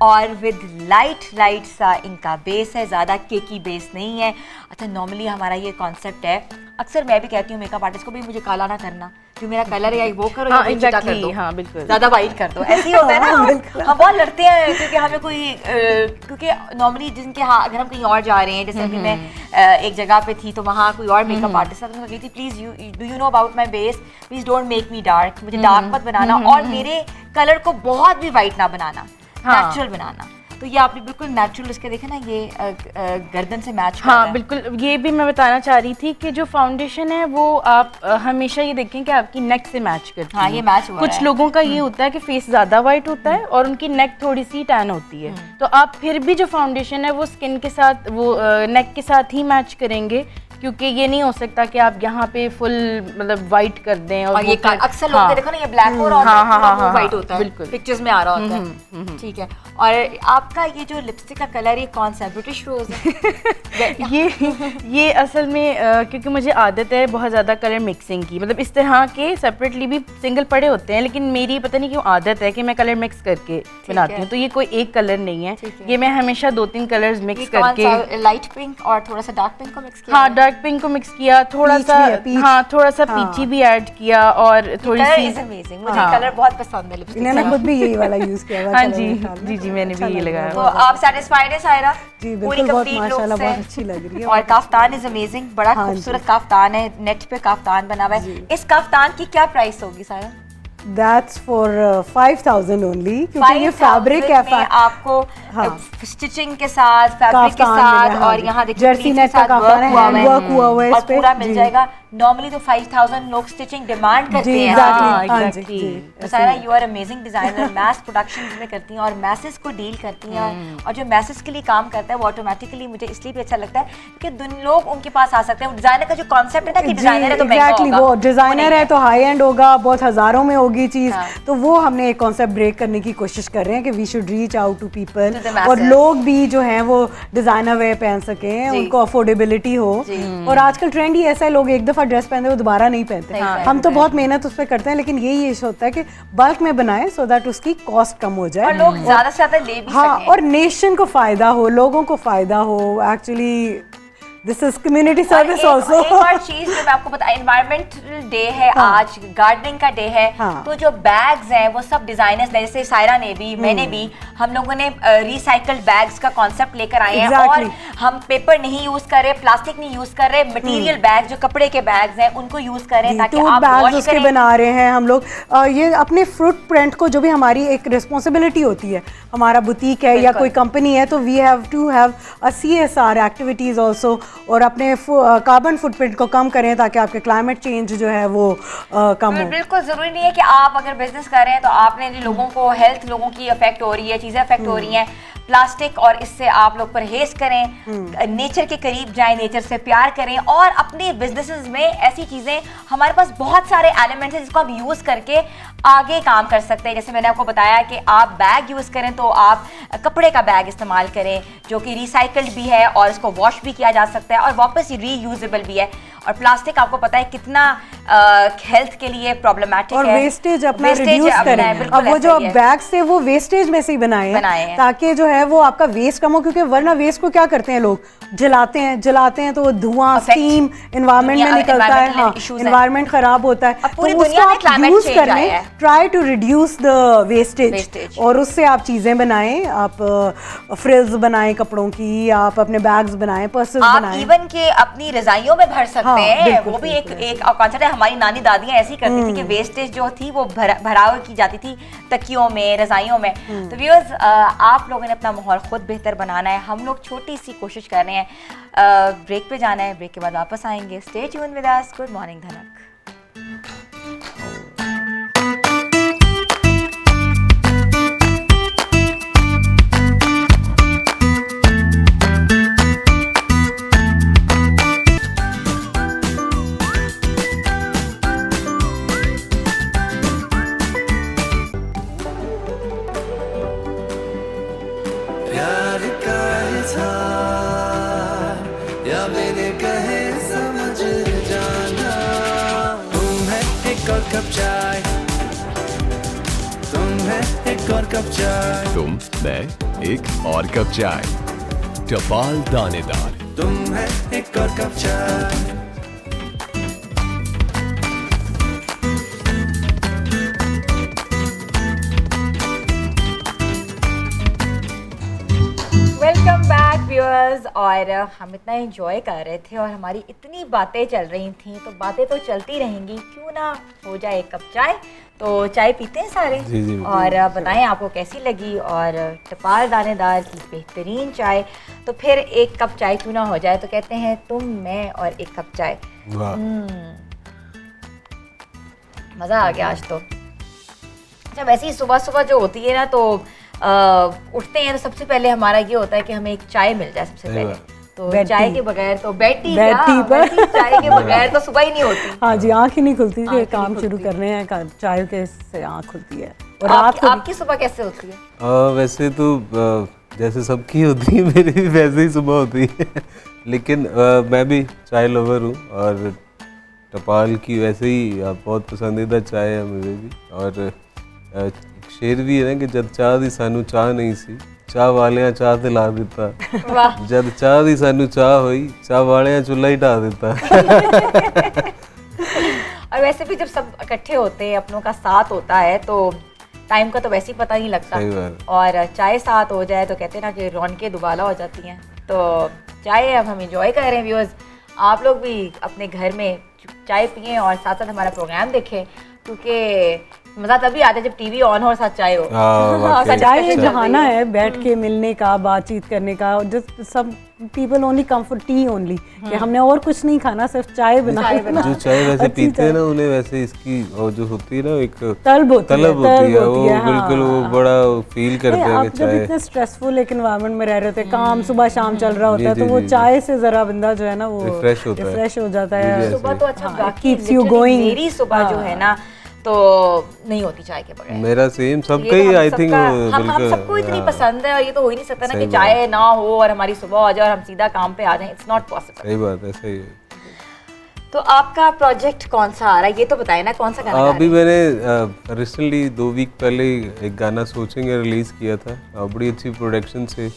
और विद लाइट सा इनका बेस है, ज़्यादा केकी बेस नहीं है। अच्छा, नॉर्मली हमारा ये कॉन्सेप्ट है, अक्सर मैं भी कहती हूँ मेकअप आर्टिस्ट को भी मुझे काला ना करना, जो मेरा कलर है या वो करो या चिटा कर दो, हाँ बिल्कुल, ज़्यादा वाइट कर दो, ऐसे ही होता है ना। हम बहुत लड़ते हैं क्योंकि हमें कोई क्योंकि नॉर्मली जिनके हाँ अगर हम कहीं और जा रहे हैं, जैसे अभी मैं एक जगह पे थी तो वहाँ कोई और मेकअप आर्टिस्ट था, तो मैं कही थी please do you know about my base, please don't make me dark, मुझे डार्क मत बनाना और मेरे कलर को बहुत भी वाइट ना बनाना, नेचुरल बनाना। तो ये आपने बिल्कुल नेचुरल इसके देखे ना, ये गर्दन से मैच करता है। हाँ बिल्कुल, ये भी मैं बताना चाह रही थी कि जो फाउंडेशन है वो आप हमेशा ये देखें कि आपकी नेक से मैच करती है। हाँ, ये मैच हुआ कुछ है। लोगों का ये होता है कि फेस ज़्यादा वाइट होता है और उनकी नेक थोड़ी सी टैन होती है, तो आप फिर भी जो फाउंडेशन है वो स्किन के साथ, वो नेक के साथ ही मैच करेंगे, क्योंकि ये नहीं हो सकता कि आप यहाँ पे फुल मतलब वाइट कर दें और ये अक्सर लोगों के देखो ना, ये ब्लैक हो रहा होता है, पूरा वाइट होता है, बिल्कुल पिक्चर्स में आ रहा होता है। ठीक है, और आपका ये जो लिपस्टिक का कलर, ये कौन सा है? ब्रिटिश रोज है? ये असल में क्योंकि मुझे आदत है बहुत ज़्यादा कलर मिक्सिंग की, मतलब इस तरह के सेपरेटली भी सिंगल पड़े होते हैं, लेकिन मेरी पता नहीं क्यों आदत है कि मैं कलर मिक्स करके बनाती हूँ, तो ये कोई एक कलर नहीं है, ये मैं हमेशा 2-3 कलर्स मिक्स करके, लाइट पिंक और थोड़ा सा डार्क पिंक को मिक्स किया। हाँ, डार्क पिंक को मिक्स किया, थोड़ा सा, हाँ थोड़ा सा पीची भी ऐड किया और थोड़ी सी अमेजिंग, मुझे कलर बहुत पसंद है लिपस्टिक। इन्होंने खुद भी यही वाला यूज किया हुआ। हाँ जी, मैंने भी ये लगाया। तो आप सेटिस्फाइड है सायरा? जी बिल्कुल, बहुत माशाल्लाह, बहुत अच्छी लग रही है। और काफ्तान इज अमेजिंग, बड़ा खूबसूरत काफ्तान है, नेट पे काफ्तान बना हुआ है। इस काफ्तान की क्या प्राइस होगी सायरा? That's for 5,000 only, क्योंकि ये फैब्रिक है, आपको स्टिचिंग के साथ, फैब्रिक के साथ, और यहाँ देखिए जर्सी नेट का काफ्तान है, हैंड वर्क हुआ हुआ है, और पूरा मिल जाएगा। नॉर्मली तो 5,000 लोग स्टिचिंग डिमांड करते हैं। तो Saira, you are amazing designer, mass production में करती हैं और मैसेस को डील करती हैं, और जो मैसेस के लिए काम करता है वो ऑटोमेटिकली मुझे इसलिए भी अच्छा लगता है क्योंकि लोग उनके पास आ सकते हैं। डिजाइनर का जो कॉन्सेप्ट है ना कि डिजाइनर है तो महंगा होगा, वो डिजाइनर है तो हाई एंड होगा, बहुत हजारों में होगी चीज, तो वो हमने एक कॉन्सेप्ट ब्रेक करने की कोशिश कर रहे हैं कि we should reach out to people, और लोग भी जो हैं वो डिजाइनर वेयर पहन सकें, उनको अफोर्डेबिलिटी हो। और आजकल ट्रेंड ही ऐसा है, लोग एक दफा ड्रेस पहनते वो दोबारा नहीं पहनते। हम तो बहुत मेहनत उस पर करते हैं, लेकिन यही इशू होता है कि बल्क में बनाएं सो दैट उसकी कॉस्ट कम हो जाए और लोग ज्यादा से ज्यादा ले भी सकें, और नेशन को फायदा हो, लोगों को फायदा हो। Actually this is community service also. एक और चीज जो मैं आपको बता, एनवायरमेंटल डे है आज, गार्डनिंग का डे है, तो जो बैग्स हैं वो सब डिजाइनर्स, जैसे सायरा ने भी, मैंने भी, हम लोगों ने रिसाइकल्ड बैग्स का कॉन्सेप्ट लेकर आए हैं, और हम पेपर नहीं यूज कर रहे, प्लास्टिक नहीं यूज कर रहे, मटेरियल बैग जो कपड़े के बैग्स हैं उनको यूज करें ताकि आप बैग्स उसके बना रहे हैं हम लोग। ये अपने फुट प्रिंट को, जो भी हमारी एक रिस्पॉन्सिबिलिटी होती है, हमारा बुटीक है या कोई कंपनी है, तो we have to have a CSR activities also, और अपने कार्बन फुटप्रिंट को कम करें ताकि आपके क्लाइमेट चेंज जो है वो कम हो। बिल्कुल जरूरी नहीं है कि आप अगर बिजनेस कर रहे हैं तो आपने लोगों को, हेल्थ लोगों की अफेक्ट हो रही है, चीजें अफेक्ट हो रही हैं, प्लास्टिक और इससे आप लोग परहेज करें, नेचर के करीब जाएं, नेचर से प्यार करें, और अपने बिजनेसेस में ऐसी चीजें, हमारे पास बहुत सारे एलिमेंट्स हैं जिसको आप यूज करके आगे काम कर सकते हैं। जैसे मैंने आपको बताया कि आप बैग यूज करें तो आप कपड़े का बैग इस्तेमाल करें जो कि रिसाइकल्ड भी है और इसको वॉश भी किया जा सकता है और वापस रीयूजेबल भी है। और प्लास्टिक आपको पता है कितना हेल्थ के लिए प्रॉब्लमेटिक है, और वेस्टेज अपना रिड्यूस करें। अब वो जो बैग्स थे वो वेस्टेज में से ही बनाए हैं ताकि जो है वो आपका वेस्ट कम हो, क्योंकि वरना वेस्ट को क्या करते हैं लोग, जलाते हैं तो वो धुआं, स्टीम एनवायरनमेंट में निकलता है, हाँ एनवायरनमेंट खराब होता है। तो उसको आप यूज करें, try to reduce the wastage, और उससे आप चीजें बनाएं, आप फ्रिल्स बनाएं कपड़ों की, आप अपने बैग्स बनाएं, पर्सेस बनाएं, इवन के अपनी रजाइयों में भर सकते हैं। वो भी एक कॉन्सेप्ट है, हमारी नानी दादियां ऐसी करती थी कि वेस्टेज जो थी वो भराव की जाती थी तकियों में, रजाइयों में। तो व्यूअर्स, आप लोगों ने अपना माहौल खुद बेहतर बनाना है, हम लोग छोटी सी कोशिश कर रहे हैं। ब्रेक पे जाना है, ब्रेक के बाद वापस आएंगे। Stay tune with us. Good morning धनक। प्यार का इजहार या मैंने कहे समझ जाना, तुम है एक और कप चाय, तुम है एक और कप चाय, तुम, मैं एक और कप चाय, टपाल दानेदार। तुम है एक और कप चाय। Welcome back viewers. और हम इतना एंजॉय कर रहे थे और हमारी इतनी बातें चल रही थी, तो बातें तो चलती रहेंगी, क्यों ना हो जाए एक कप चाय। तो चाय पीते हैं सारे। जी, और बताएं आपको कैसी लगी, और टपाल दानेदार की बेहतरीन चाय। तो फिर एक कप चाय क्यों ना हो जाए। तो कहते हैं तुम, मैं और एक कप चाय। मज़ा आ गया आज तो। अच्छा, वैसे ही सुबह सुबह जो होती है ना, तो उठते हैं तो सबसे पहले हमारा ये होता है कि हमें एक चाय मिल जाए सबसे पहले। तो चाय के बगैर तो बेड टी चाय के बगैर तो सुबह ही नहीं होती। हाँ जी, आँख ही नहीं खुलती थी, काम शुरू करने हैं, चाय के से आँख खुलती है। और रात को आपकी सुबह कैसे होती है? वैसे तो जैसे सबकी होती है, मेरी भी वैसे ही सुबह होती है। लेकिन मैं भी चाय लवर हूँ, और टपाल की वैसे ही बहुत पसंदीदा चाय है मुझे भी। और शेर भी है ना कि जब चाह दी सानू चाह नहीं सी, चाह वालियां चाह ते ला दिता। जब चाह दी सानू चाह हुई, चाह वालियां चुल्हा ही ढा दिता। और वैसे भी जब सब इकट्ठे होते हैं, अपनों का साथ होता है, तो टाइम का तो वैसे ही पता नहीं लगता। और चाय साथ हो जाए तो कहते हैं ना कि रौनकें दुबाला हो जाती हैं। तो चाय अब हम इंजॉय कर रहे हैं व्यूअर्स। आप लोग भी अपने घर में चाय पिएं और साथ साथ हमारा प्रोग्राम देखें, क्योंकि मज़ा तभी आता है जब टीवी ऑन हो और साथ चाय हो। चाय एक बहाना है बैठ के मिलने का, बातचीत करने का। जस्ट सब people only comfort T only, कि हमने और कुछ नहीं खाना, सिर्फ चाय बना। जो चाय वैसे पीते हैं ना, उन्हें वैसे इसकी और जो होती है ना, एक तलब होती है, वो बिल्कुल वो बड़ा फील करते हैं कि जब इतने स्ट्रेसफुल एक एनवायरनमेंट में रह रहे थे, काम सुबह शाम चल रहा होता है, तो वो चाय से जरा बंदा जो है ना वो रिफ्रेश हो जाता है। सुबह तो अच्छा कीप्स यू गोइंग। मेरी सुबह जो है ना, तो नहीं होती चाय के बगैर। मेरा सेम, सबका ही आई थिंक हम सबको इतनी पसंद है, और ये तो हो ही नहीं सकता ना कि चाय ना हो और हमारी सुबह हो जाए और हम सीधा काम पे आ जाएं। It's not possible. सही बात है, सही है। तो आपका प्रोजेक्ट कौन सा आ रहा है, ये तो बताएं ना, कौन सा गाना? अभी मैंने रिसेंटली 2 वीक पहले एक गाना सोचेंगे रिलीज किया था। बड़ी अच्छी प्रोडक्शन से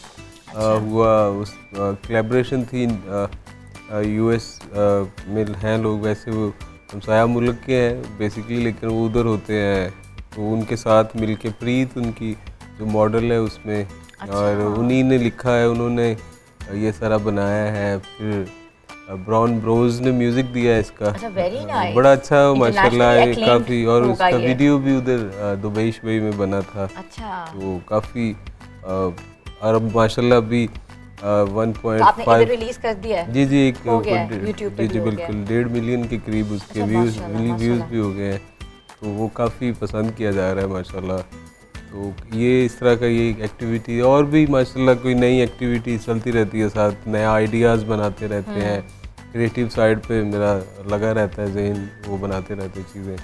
हुआ। उस कोलैबोरेशन थी US में हैं लोग, वैसे वो हमसाया मुल्क के हैं बेसिकली, लेकिन वो उधर होते हैं, तो उनके साथ मिलके प्रीत उनकी जो मॉडल है उसमें, और उन्हीं ने लिखा है, उन्होंने ये सारा बनाया है। फिर ब्राउन ब्रोज ने म्यूजिक दिया है इसका। Very nice. बड़ा अच्छा माशाल्लाह काफ़ी। और उसका वीडियो भी उधर दुबई में बना था। अच्छा। तो काफ़ी और माशाल्लाह अभी 1.5 रिलीज कर दिया है। जी, एक YouTube पे जी बिल्कुल 1.5 मिलियन के करीब उसके व्यूज़ भी हो गए हैं। तो वो काफ़ी पसंद किया जा रहा है माशाल्लाह। तो ये इस तरह का ये एक्टिविटी, और भी माशाल्लाह कोई नई एक्टिविटी चलती रहती है, साथ नया आइडियाज़ बनाते रहते हैं। क्रिएटिव साइड पे मेरा लगा रहता है ज़हन, वो बनाते रहते हैं चीज़ें।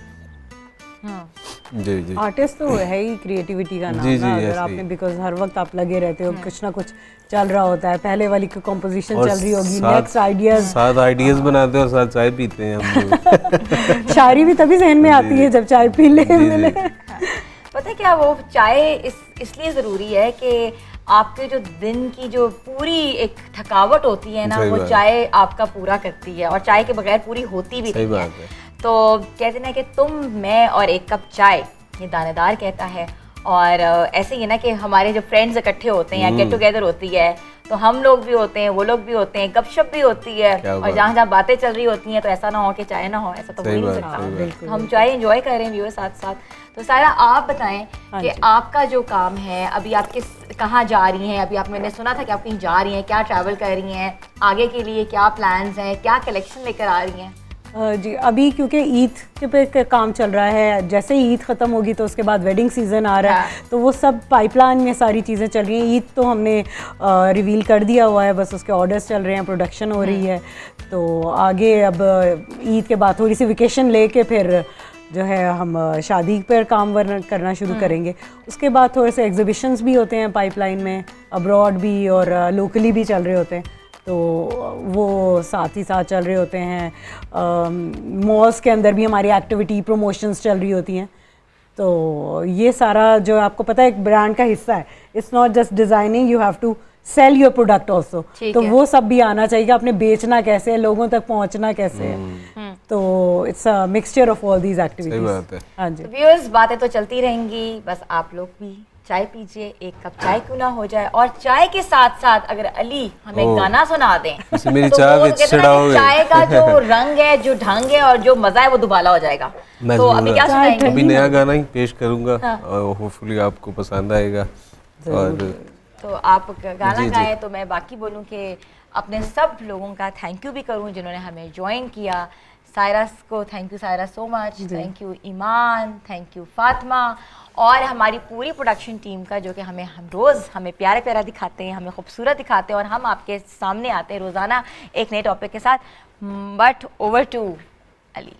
जी। आर्टिस्ट तो है ही क्रिएटिविटी का नाम। जी, अगर आपने, बिकॉज हर वक्त आप लगे रहते हो, कुछ ना कुछ चल रहा होता है। पहले वाली की कंपोजिशन चल रही होगी, नेक्स्ट आइडियाज बनाते हैं और साथ चाय पीते हैं हम लोग। शायरी भी तभी जहन में आती है जब चाय पी ले। पता है क्या, वो चाय इसलिए ज़रूरी है कि आपके जो दिन की जो पूरी एक थकावट होती है ना, वो चाय आपका पूरा करती है, और चाय के बगैर पूरी होती भी नहीं है। तो कहते हैं कि तुम, मैं और एक कप चाय, ये दानेदार कहता है। और ऐसे ही है ना कि हमारे जो फ्रेंड्स इकट्ठे होते हैं या गेट टुगेदर होती है, तो हम लोग भी होते हैं, वो लोग भी होते हैं, गपशप भी होती है, और जहाँ जहाँ बातें चल रही होती हैं, तो ऐसा ना हो कि चाय ना हो, ऐसा तो हो ही नहीं सकता। हम चाय एंजॉय कर रहे हैं व्यूअर्स साथ साथ। तो सारा आप बताएं कि आपका जो काम है, अभी आप कहाँ जा रही हैं? अभी मैंने सुना था कि आप कहीं जा रही हैं, क्या ट्रैवल कर रही हैं, आगे के लिए क्या प्लान्स हैं, क्या कलेक्शन लेकर आ रही हैं? जी, अभी क्योंकि ईद के पे काम चल रहा है, जैसे ही ईद ख़त्म होगी तो उसके बाद वेडिंग सीज़न आ रहा है, तो वो सब पाइपलाइन में सारी चीज़ें चल रही हैं। ईद तो हमने रिवील कर दिया हुआ है, बस उसके ऑर्डर्स चल रहे हैं, प्रोडक्शन हो रही है। तो आगे अब ईद के बाद थोड़ी सी वेकेशन लेके फिर जो है हम शादी पर काम करना शुरू करेंगे। उसके बाद थोड़े से एग्जीबिशंस भी होते हैं पाइपलाइन में, अब्रॉड भी और लोकली भी चल रहे होते हैं, तो वो साथ ही साथ चल रहे होते हैं। मॉल्स के अंदर भी हमारी एक्टिविटी प्रमोशंस चल रही होती हैं। तो ये सारा जो आपको पता है एक ब्रांड का हिस्सा है, it's not just designing, you have to sell your product also, तो वो सब भी आना चाहिए कि आपने बेचना कैसे है, लोगों तक पहुंचना कैसे है, तो it's a mixture of all these activities. सही बात है। हाँ जी, व्यूअर्स, बातें तो चलती रहेंगी, बस आप लोग भी चाय पीजिए, एक कप चाय क्यों ना हो जाए, और चाय के साथ साथ अगर अली हमें ओह। गाना सुना दें इससे मेरी तो चाय वो भी कहते हैं ना कि चढ़ाओगे। चाय का जो रंग है, जो ढंग है और जो मजा है वो दुबाला हो जाएगा। मैं तो जरूर अभी क्या चाय सुनाएंगे? अभी नया गाना ही पेश करूंगा और होपफुली आपको पसंद आएगा। और तो आप गाना जी, जी। गाएं तो मैं बाकी बोलूं कि अपने सब लोगों का थैंक यू भी करूं जिन्होंने हमें ज्वाइन किया। सायरस को thank you Cyrus so much, thank you Iman, thank you Fatima, और हमारी पूरी प्रोडक्शन टीम का जो कि हम रोज़ हमें प्यारा प्यारा दिखाते हैं, हमें खूबसूरत दिखाते हैं और हम आपके सामने आते हैं रोज़ाना एक नए टॉपिक के साथ। But over to Ali.